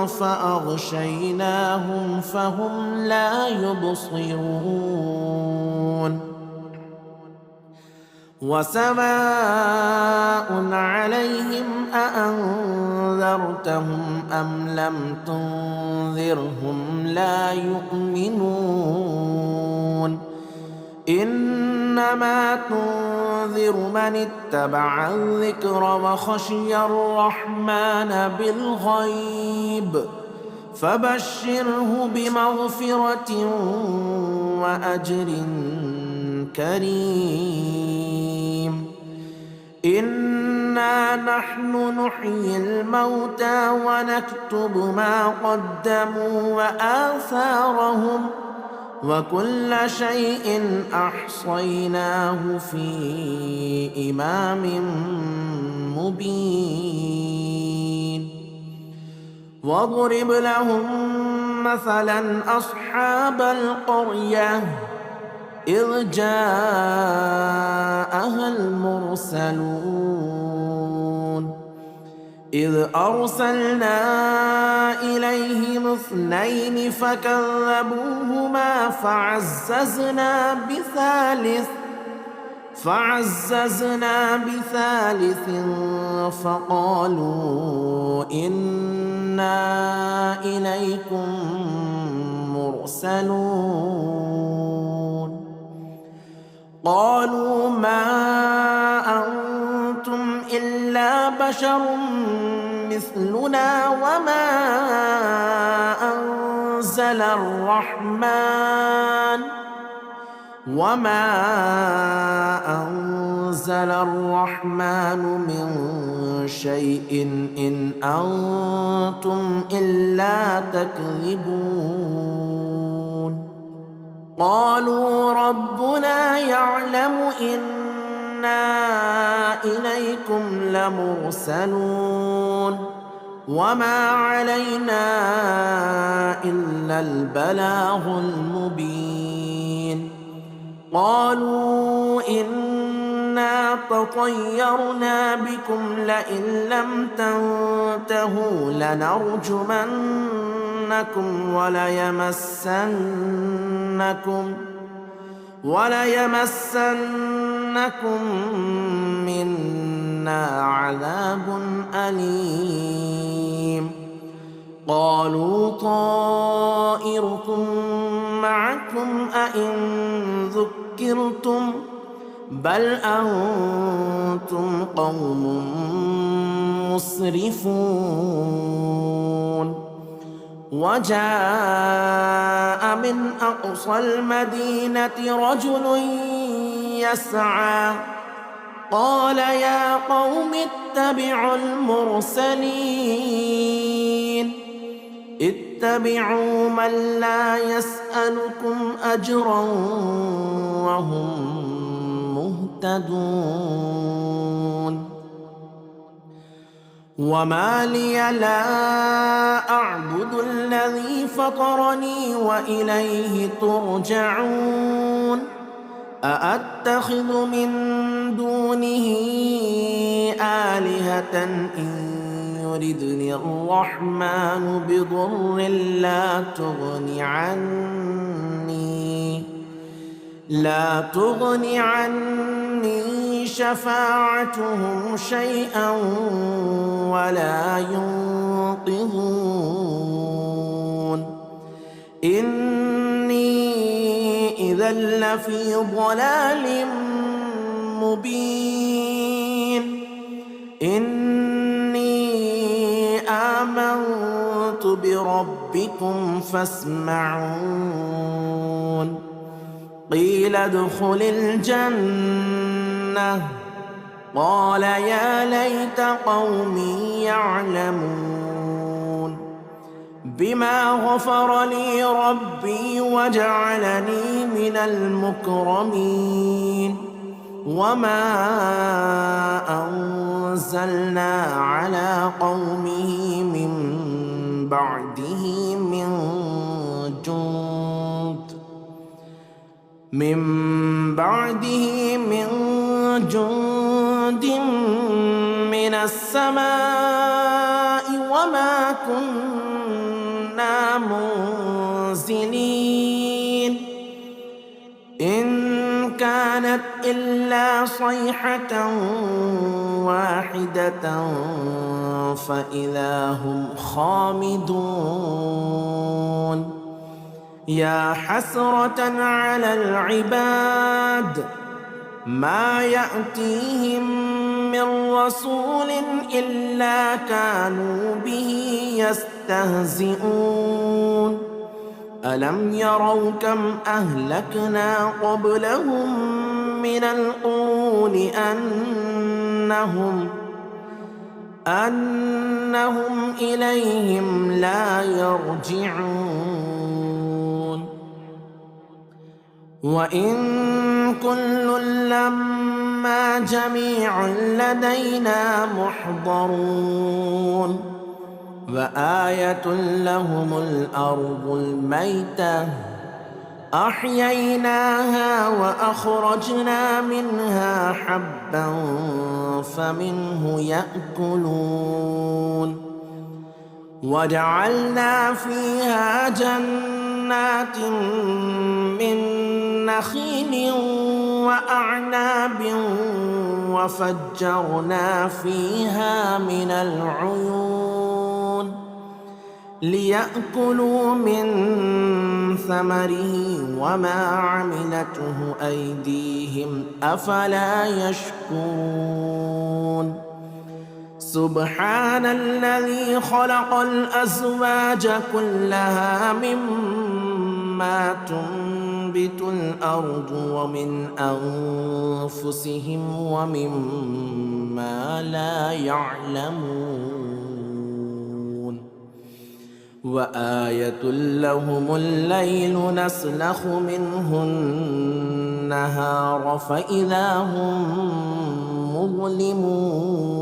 فأغشيناهم فهم لا يبصرون وسواء عليهم أأنذرتهم أم لم تنذرهم لا يؤمنون إنما تنذر من اتبع الذكر وخشي الرحمن بالغيب فبشره بمغفرة وأجر كريم إنا نحن نحيي الموتى ونكتب ما قدموا وآثارهم وكل شيء أحصيناه في إمام مبين واضرب لهم مثلا أصحاب القرية إذ جاءها المرسلون إذ أرسلنا إليهم 2 فكذبوهما فعززنا بثالث فقالوا إنا إليكم مرسلون قالوا ما أنتم إلا بشر مثلنا وما أنزل الرحمن من شيء إن أنتم إلا تكذبون قالوا ربنا يعلم إنا إليكم لمرسلون وما علينا إلا البلاغ المبين قالوا إنا اطَّيَّرْنَا بِكُمْ لَئِن لَّمْ تَنتَهُوا لَنَرْجُمَنَّكُمْ وَلَيَمَسَّنَّكُم مِّنَّا عَذَابٌ أَلِيمٌ قالوا طائركم معكم أئن ذكرتم بل أنتم قوم مسرفون وجاء من أقصى المدينة رجل يسعى قال يا قوم اتبعوا المرسلين اتبعوا من لا يسألكم أجرا وهم مهتدون وما لي لا أعبد الذي فطرني وإليه ترجعون أأتخذ من دونه آلهة إن يردني الرحمن بضر لا تغني عني شفاعتهم شيئا ولا ينقذون إني إذا لفي ضلال مبين إني آمنت بربكم فاسمعون قيل ادخل الجنة قال يا ليت قومي يعلمون بما غفر لي ربي وجعلني من المكرمين وما أنزلنا على قومه من بعده من جند من السماء وما كنا منزلين إن كانت إلا صيحة واحدة فإذا هم خامدون يا حسرة على العباد ما يأتيهم من رسول إلا كانوا به يستهزئون ألم يروا كم أهلكنا قبلهم من القرون أنهم إليهم لا يرجعون وإن كل لما جميع لدينا محضرون وآية لهم الأرض الميتة أحييناها وأخرجنا منها حبا فمنه يأكلون وجعلنا فيها جنات من نخيل وأعناب وفجرنا فيها من العيون ليأكلوا من ثمره وما عملته أيديهم أفلا يشكرون سبحان الذي خلق الأزواج كلها مما تنبت الأرض ومن أنفسهم ومما لا يعلمون وآية لهم الليل نسلخ منه النهار فإذا هم مظلمون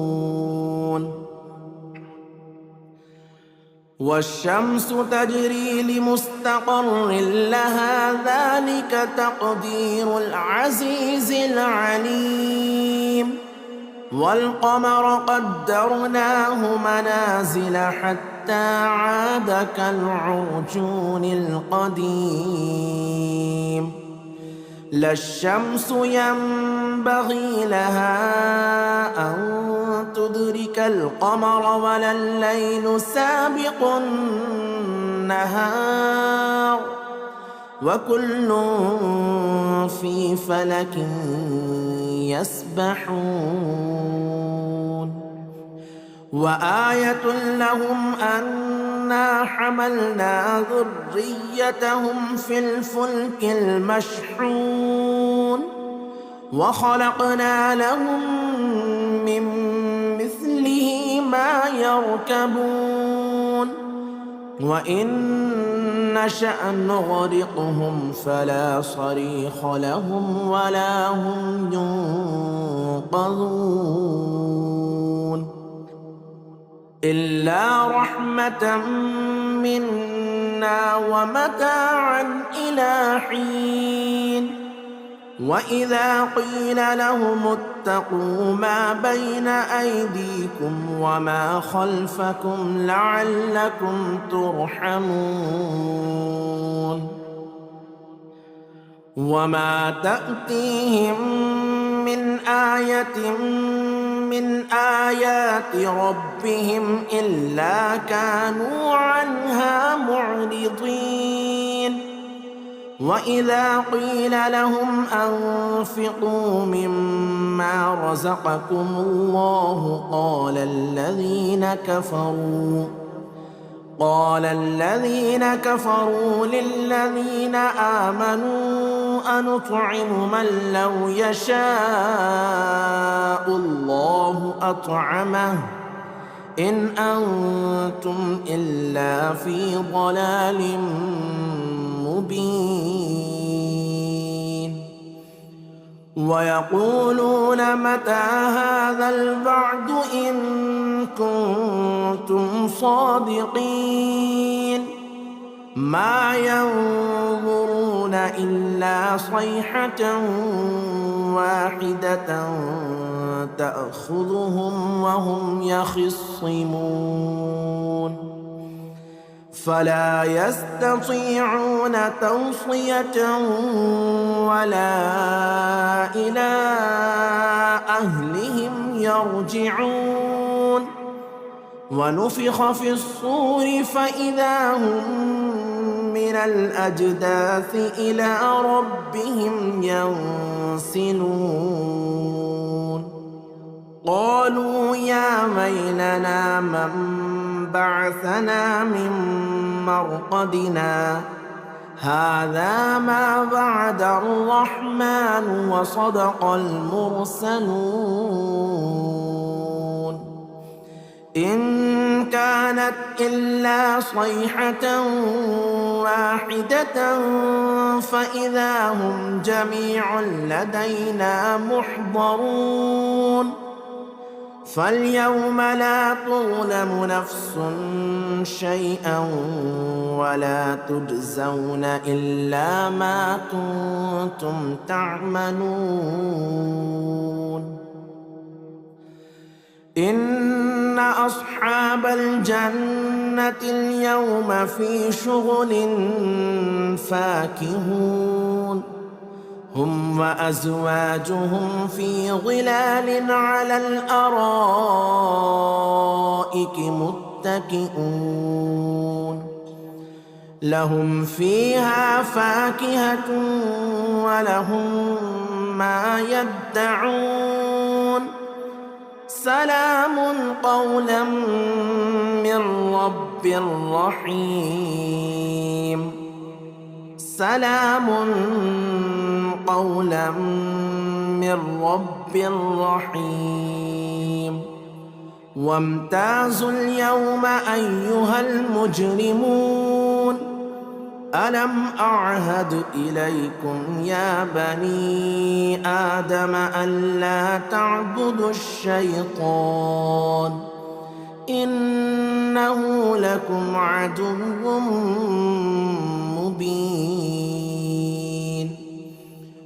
والشمس تجري لمستقر لها ذلك تقدير العزيز العليم والقمر قدرناه منازل حتى عاد كالعرجون القديم لا الشمس ينبغي لها أن تدرك القمر ولا الليل سابق النهار وكل في فلك يسبحون وآية لهم أنا حملنا ذريتهم في الفلك المشحون وخلقنا لهم من مثله ما يركبون وإن نشأ نغرقهم فلا صريخ لهم ولا هم ينقذون إلا رحمة منا ومتاعا إلى حين وإذا قيل لهم اتقوا ما بين أيديكم وما خلفكم لعلكم ترحمون وما تأتيهم من آية من آيات ربهم إلا كانوا عنها معرضين وإذا قيل لهم أنفقوا مما رزقكم الله قال الذين كفروا للذين آمنوا أنطعم من لو يشاء الله أطعمه إن أنتم إلا في ضلال مبين ويقولون متى هذا الوعد إن كنتم صادقين ما ينظرون إلا صيحة واحدة تأخذهم وهم يخصمون فلا يستطيعون توصية ولا إلى أهلهم يرجعون ونفخ في الصور فإذا هم من الأجداث إلى ربهم ينسلون قالوا يا ويلنا من بعثنا من مرقدنا هذا ما وعد الرحمن وصدق المرسلون إن كانت إلا صيحة واحدة فإذا هم جميع لدينا محضرون فاليوم لا تظلم نفس شيئا ولا تجزون إلا ما كنتم تعملون إن أصحاب الجنة اليوم في شغل فاكهون هم وأزواجهم في ظلال على الأرائك متكئون لهم فيها فاكهة ولهم ما يدعون سلام قولا من رب رحيم سلام قولا من رب رحيم وامتازوا اليوم أيها المجرمون ألم أعهد إليكم يا بني آدم ألا تعبدوا الشيطان إنه لكم عدو مبين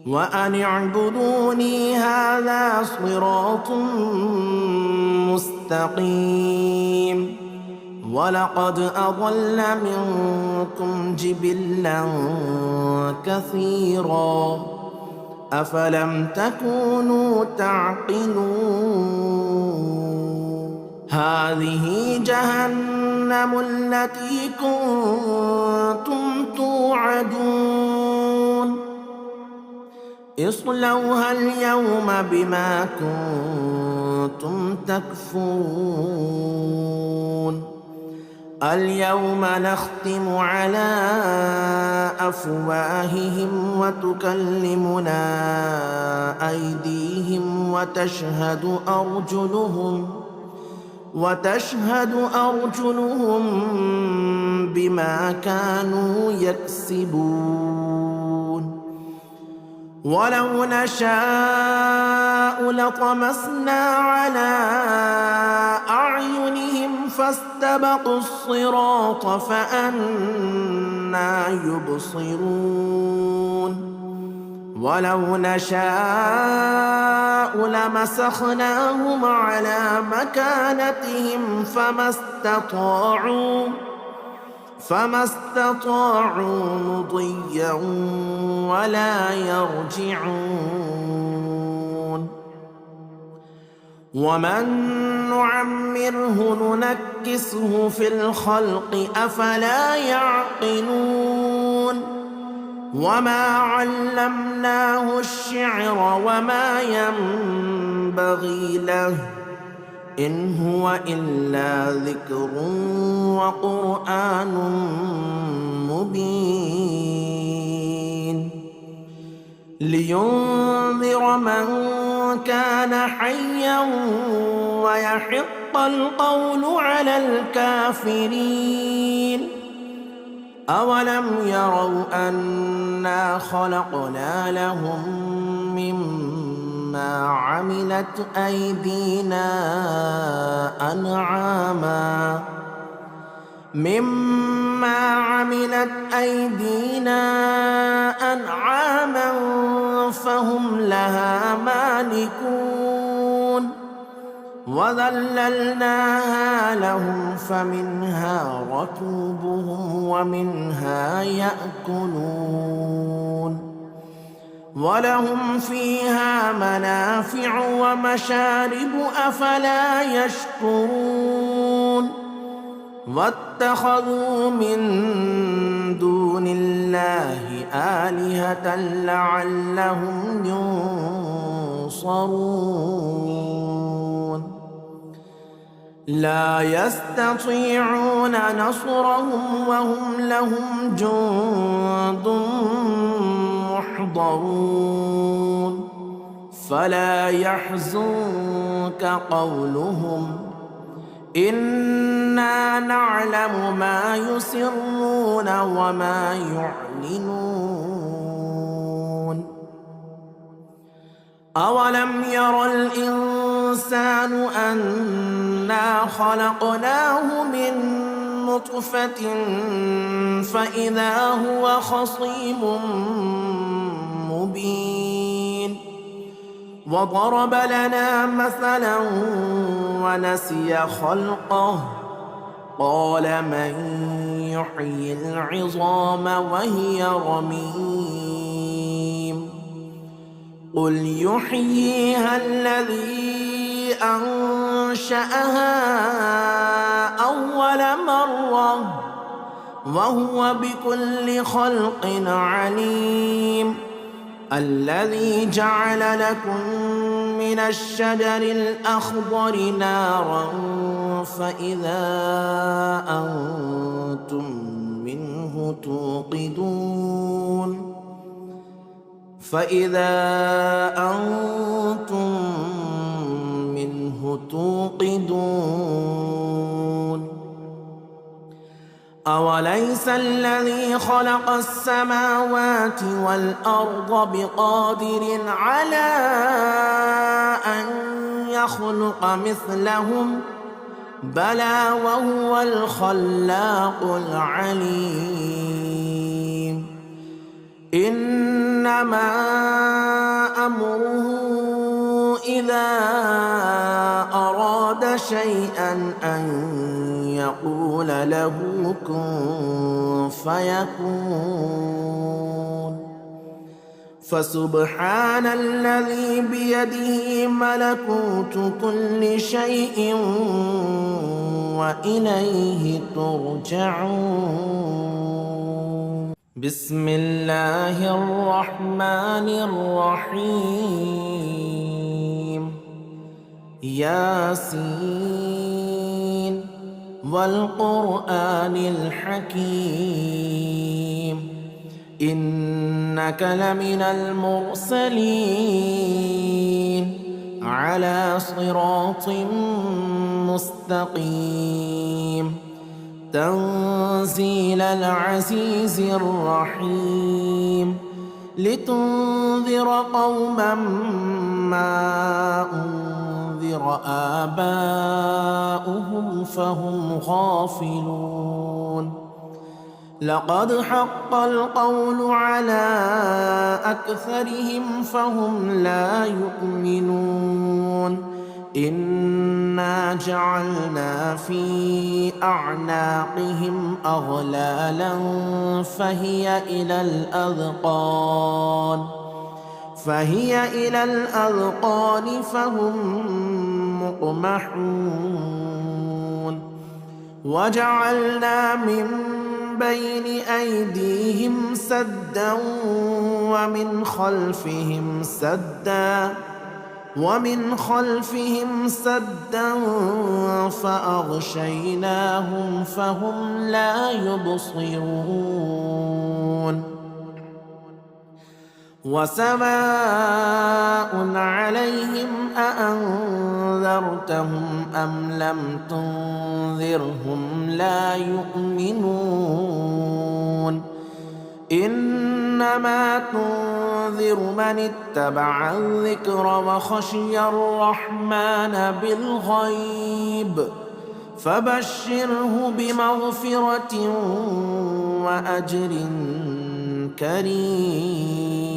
وأن اعبدوني هذا صراط مستقيم ولقد أضل منكم جبلا كثيرا أفلم تكونوا تعقلون هذه جهنم التي كنتم توعدون اصلوها اليوم بما كنتم تكفرون اليوم نختم على أفواههم وتكلمنا أيديهم وتشهد أرجلهم بما كانوا يكسبون ولو نشاء لطمسنا على أعينهم فاستبقوا الصراط فأنى يبصرون ولو نشاء لمسخناهم على مكانتهم فما استطاعوا مضيا ولا يرجعون ومن نعمره ننكسه في الخلق أفلا يعقلون وما علمناه الشعر وما ينبغي له إن هو إلا ذكر وقرآن مبين لينذر من كان حيا ويحق القول على الكافرين أولم يروا أنا خلقنا لهم مما عملت أيدينا أنعاما فهم لها مالكون وذللناها لهم فمنها ركوبهم ومنها يأكلون ولهم فيها منافع ومشارب أفلا يشكرون واتخذوا من دون الله آلهة لعلهم ينصرون لا يستطيعون نصرهم وهم لهم جند محضرون فلا يحزنك قولهم إنا نعلم ما يسرون وما يعلنون أولم ير الإنسان أنا خلقناه من نطفة فإذا هو خصيم مبين وضرب لنا مثلا ونسي خلقه قال من يحيي العظام وهي رميم قل يحييها الذي أنشأها أول مرة وهو بكل خلق عليم الذي جعل لكم من الشجر الأخضر نارا فإذا أنتم منه توقدون أوليس الذي خلق السماوات والأرض بقادر على أن يخلق مثلهم بلى وهو الخلاق العليم إنما أمره إذا أراد شيئا أن يقول له كن فيكون. فسبحان الذي بيده ملكوت كل شيء وإليه ترجعون. بسم الله الرحمن الرحيم. ياسين والقرآن الحكيم إنك لمن المرسلين على صراط مستقيم تنزيل العزيز الرحيم لتنذر قوما ما أنذر آباؤهم فهم غافلون. لقد حق القول على أكثرهم فهم لا يؤمنون. إنا جعلنا في أعناقهم أغلالا فهي إلى الأذقان فهم مقمحون. وجعلنا من بين أيديهم سدا ومن خلفهم سدا فأغشيناهم فهم لا يبصرون. وسواء عليهم أأنذرتهم أم لم تنذرهم لا يؤمنون. إنما تنذر من اتبع الذكر وخشي الرحمن بالغيب فبشره بمغفرة وأجر كريم.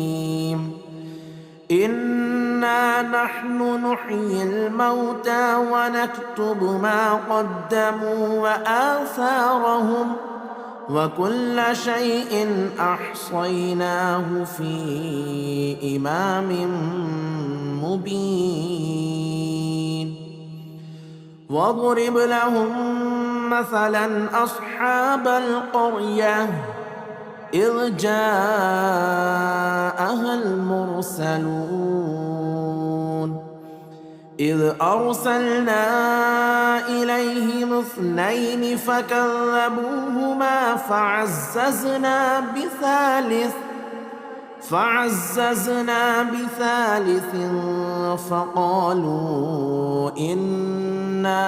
إنا نحن نحيي الموتى ونكتب ما قدموا وآثارهم وكل شيء أحصيناه في إمام مبين. واضرب لهم مثلا أصحاب القرية إذ جاءها المرسلون إذ أرسلنا إليهم 2 فكذبوهما فعززنا بثالث فقالوا إنا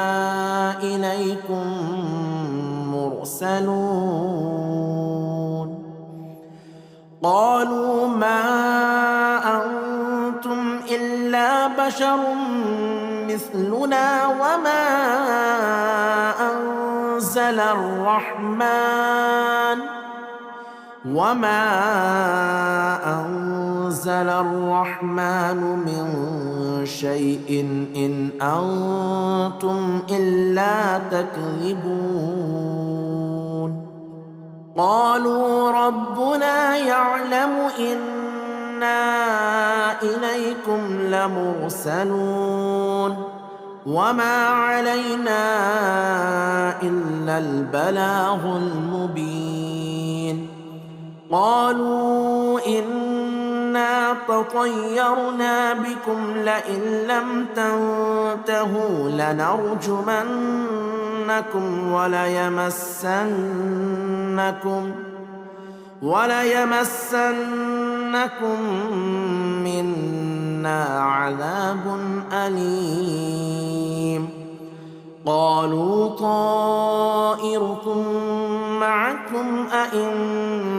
إليكم مرسلون. قالوا ما أنتم إلا بشر مثلنا وما أنزل الرحمن من شيء إن أنتم إلا تكذبون. قالوا ربنا يعلم إنا إليكم لمرسلون وما علينا إلا البلاغ المبين. قالوا إنا تطيرنا بكم لئن لم تنتهوا لنرجمنكم وليمسنكم منا عذاب أليم. قالوا طائركم معكم أئن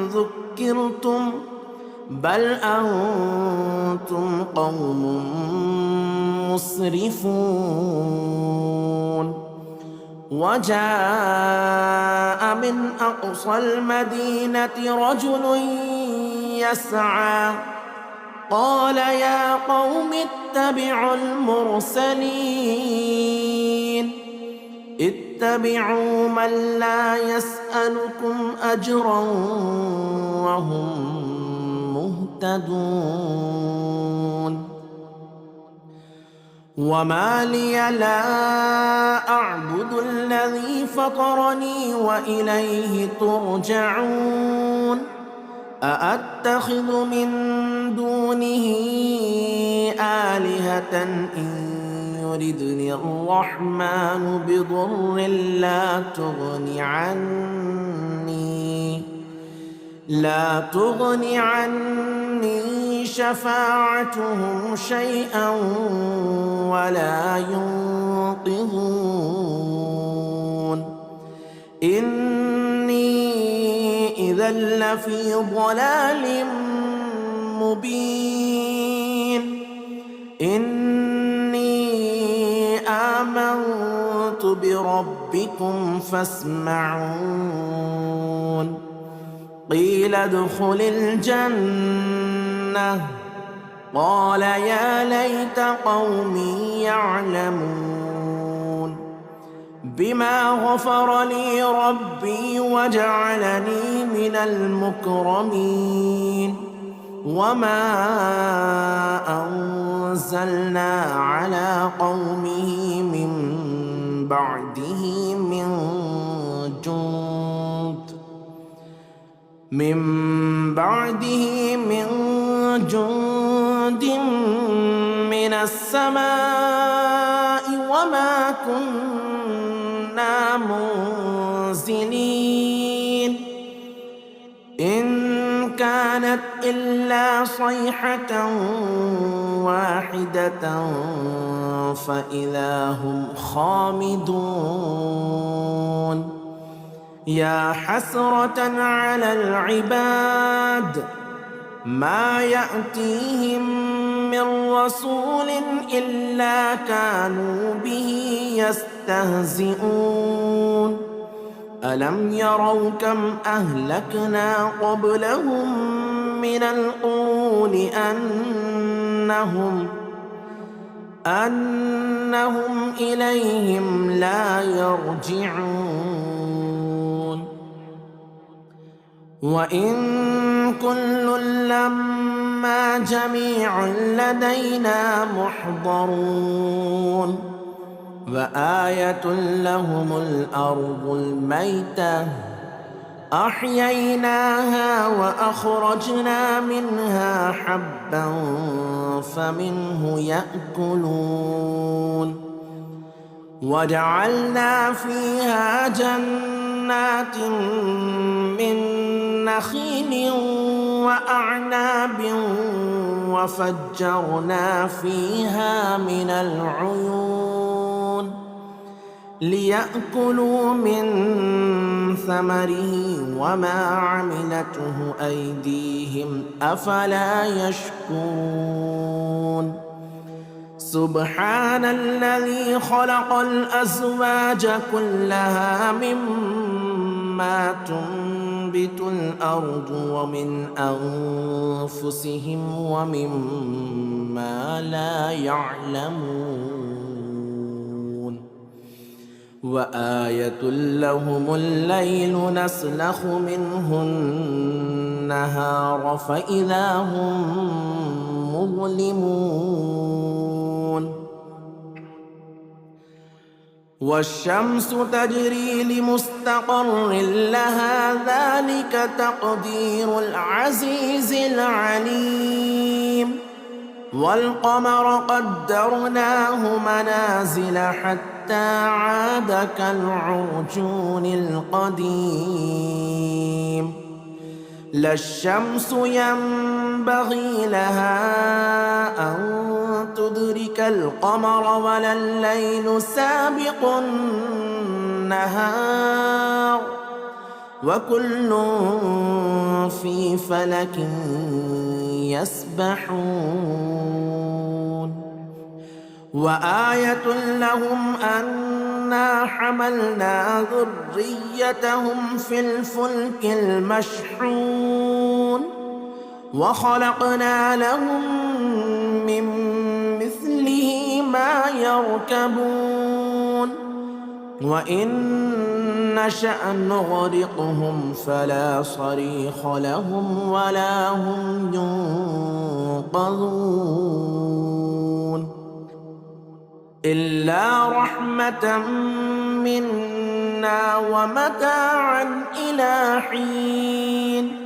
ذكرتم بل أنتم قوم مسرفون. وجاء من أقصى المدينة رجل يسعى قال يا قوم اتبعوا المرسلين اتبعوا من لا يسألكم أجرا وهم مهتدون وما لي لا أعبد الذي فطرني وإليه ترجعون أأتخذ من دونه آلهة إن يردني الرحمن بضر لا تغني عني شفاعتهم شيئا ولا ينقذون إني إذا لفي ضلال مبين إني آمنت بربكم فاسمعون قيل ادخل الجنة قال يا ليت قومي يعلمون بما غفر لي ربي وجعلني من المكرمين وما أنزلنا على قومه من بعده من جند من السماء وما كنا منزلين إن كانت إلا صيحة واحدة فإذا هم خامدون يا حسرة على العباد ما يأتيهم من رسول إلا كانوا به يستهزئون ألم يروا كم أهلكنا قبلهم من القرون أنهم إليهم لا يرجعون وإن كل لما جميع لدينا محضرون وآية لهم الأرض الميتة أحييناها وأخرجنا منها حبا فمنه يأكلون وجعلنا فيها جنات من نخيل وأعناب وفجرنا فيها من العيون ليأكلوا من ثمره وما عملته أيديهم أفلا يشكرون سبحان الذي خلق الأزواج كلها مما تنبت الأرض ومن أنفسهم ومما لا يعلمون وآية لهم الليل نسلخ منه النهار فإذا هم مظلمون والشمس تجري لمستقر لها ذلك تقدير العزيز العليم والقمر قدرناه منازل حتى عاد كالعرجون القديم لا الشمس ينبغي لها أن تدرك القمر ولا الليل سابق النهار وكل في فلك يسبحون وآية لهم أنا حملنا ذريتهم في الفلك المشحون وخلقنا لهم من مثله ما يركبون وإن نشأ نغرقهم فلا صريخ لهم ولا هم ينقذون إلا رحمة منا ومتاعا إلى حين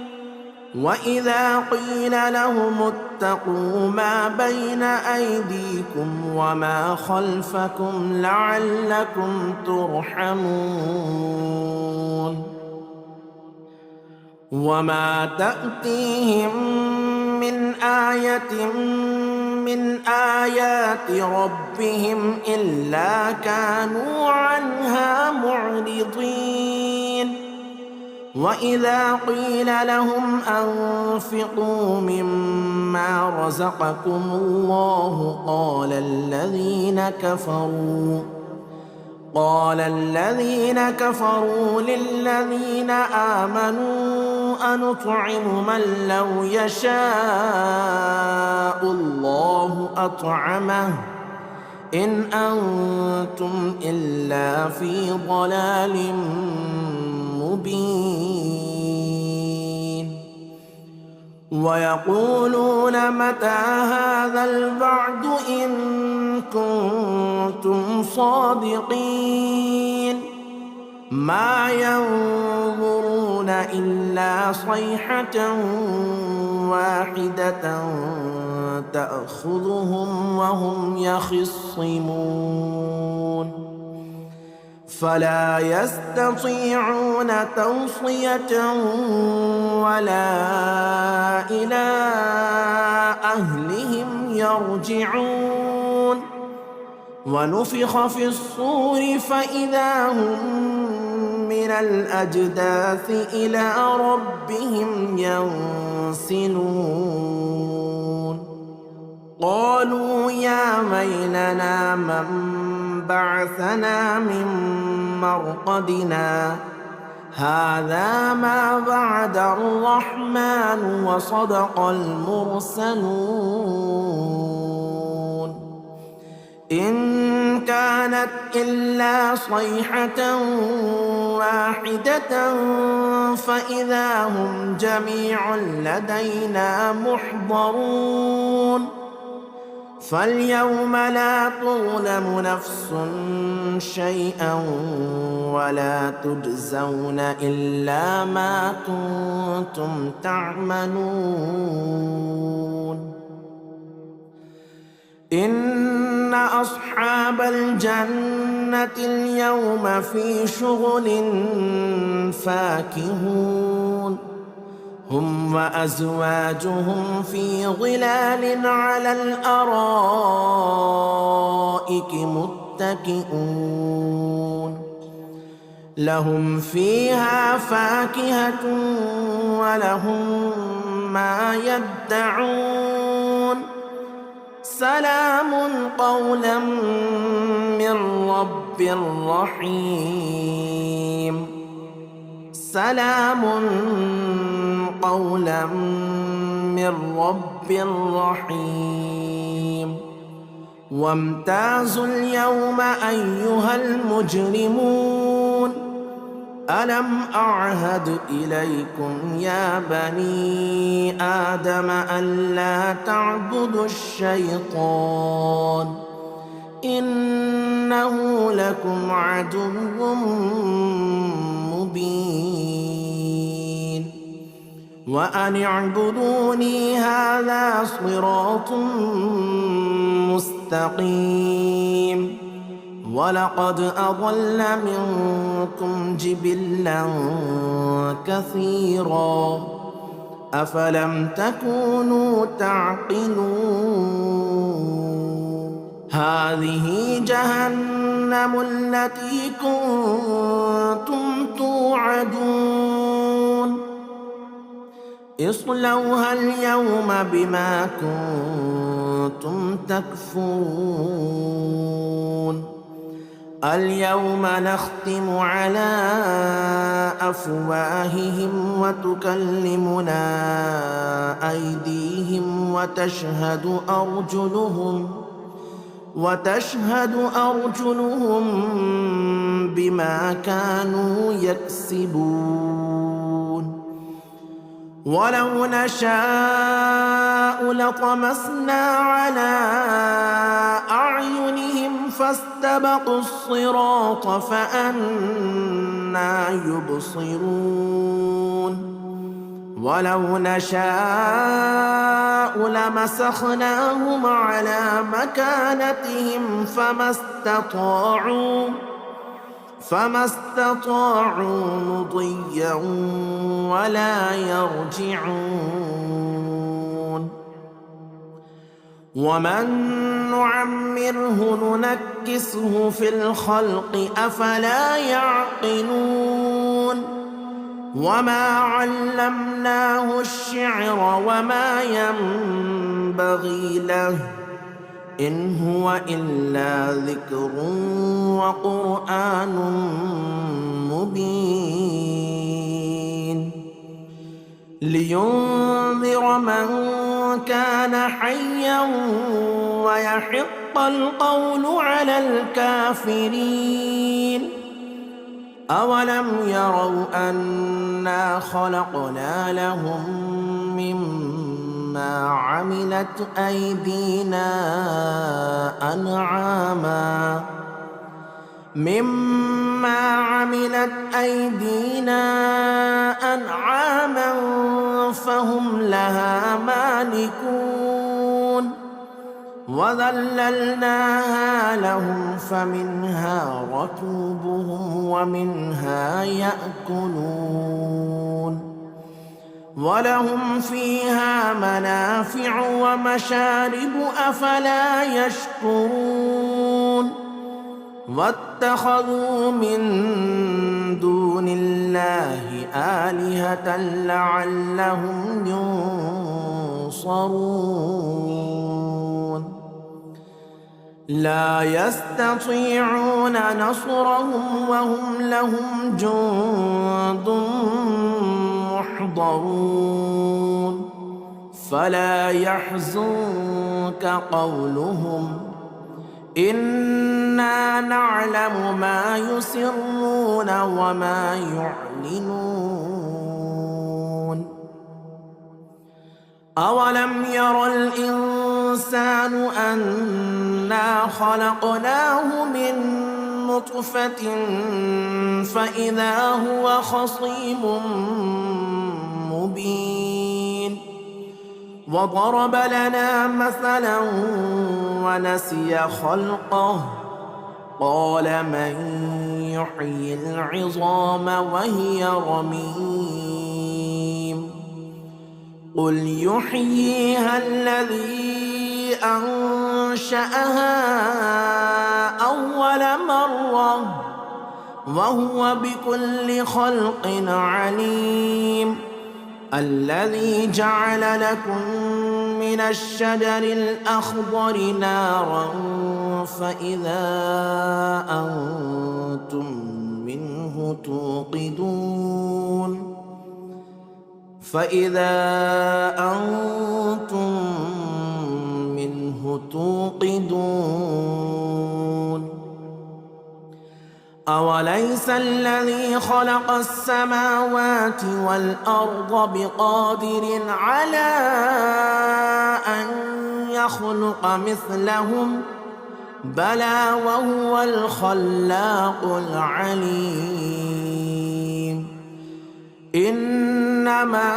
وإذا قيل لهم اتقوا ما بين أيديكم وما خلفكم لعلكم ترحمون وما تأتيهم من آية من آيات ربهم إلا كانوا عنها معرضين وإذا قيل لهم أنفقوا مما رزقكم الله قال الذين كفروا للذين آمنوا أنطعم من لو يشاء الله أطعمه إن أنتم إلا في ضلال مبين ويقولون متى هذا الوعد إن كنتم صادقين ما ينظرون إلا صيحة واحدة تأخذهم وهم يخصمون فلا يستطيعون توصية ولا إلى أهلهم يرجعون ونفخ في الصور فإذا هم من الأجداث إلى ربهم ينسلون قالوا يا ويلنا من بعثنا من مرقدنا هذا ما وعد الرحمن وصدق المرسلون إن كانت إلا صيحة واحدة فإذا هم جميع لدينا محضرون فاليوم لا تظلم نفس شيئا ولا تجزون إلا ما كنتم تعملون إن أصحاب الجنة اليوم في شغل فاكهون هم وأزواجهم في ظلال على الأرائك متكئون لهم فيها فاكهة ولهم ما يدعون سلام قولا من رب رحيم سلام قولا من رب رحيم وامتازوا اليوم أيها المجرمون ألم أعهد إليكم يا بني آدم ألا تعبدوا الشيطان إنه لكم عدو مبين وأن اعبدوني هذا صراط مستقيم ولقد أضل منكم جبلا كثيرا أفلم تكونوا تعقلون هذه جهنم التي كنتم توعدون اصلوها اليوم بما كنتم تكفرون اليوم نختم على أفواههم وتكلمنا أيديهم وتشهد أرجلهم بما كانوا يكسبون ولو نشاء لطمسنا على أعينهم فاستبقوا الصراط فأنى يبصرون ولو نشاء لمسخناهم على مكانتهم فما استطاعوا مضيا ولا يرجعون ومن نعمره ننكسه في الخلق أفلا يعقلون وما علمناه الشعر وما ينبغي له إن هو إلا ذكر وقرآن مبين لينذر من كان حيا ويحق القول على الكافرين أولم يروا أنا خلقنا لهم مما عملت أيدينا أنعاما فهم لها مالكون وذللناها لهم فمنها ركوبهم ومنها يأكلون ولهم فيها منافع ومشارب أفلا يشكرون واتخذوا من دون الله آلهة لعلهم ينصرون لا يستطيعون نصرهم وهم لهم جند محضرون فلا يحزنك قولهم إنا نعلم ما يسرون وما يعلنون أولم ير الإنسان أنا خلقناه من نطفة فإذا هو خصيم مبين وضرب لنا مثلا ونسي خلقه قال من يحيي العظام وهي رميم قل يحييها الذي أنشأها أول مرة وهو بكل خلق عليم الذي جعل لكم من الشجر الأخضر نارا فإذا أنتم منه توقدون أوليس الذي خلق السماوات والأرض بقادر على أن يخلق مثلهم بلى وهو الخلاق العليم إنما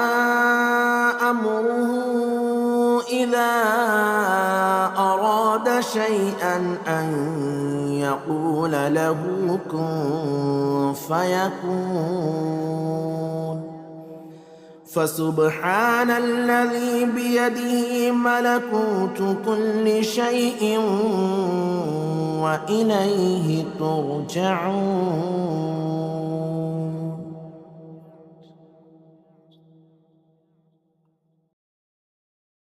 أمره إذا أراد شيئا أن يقول له كن فيكون فسبحان الذي بيده ملكوت كل شيء وإليه ترجعون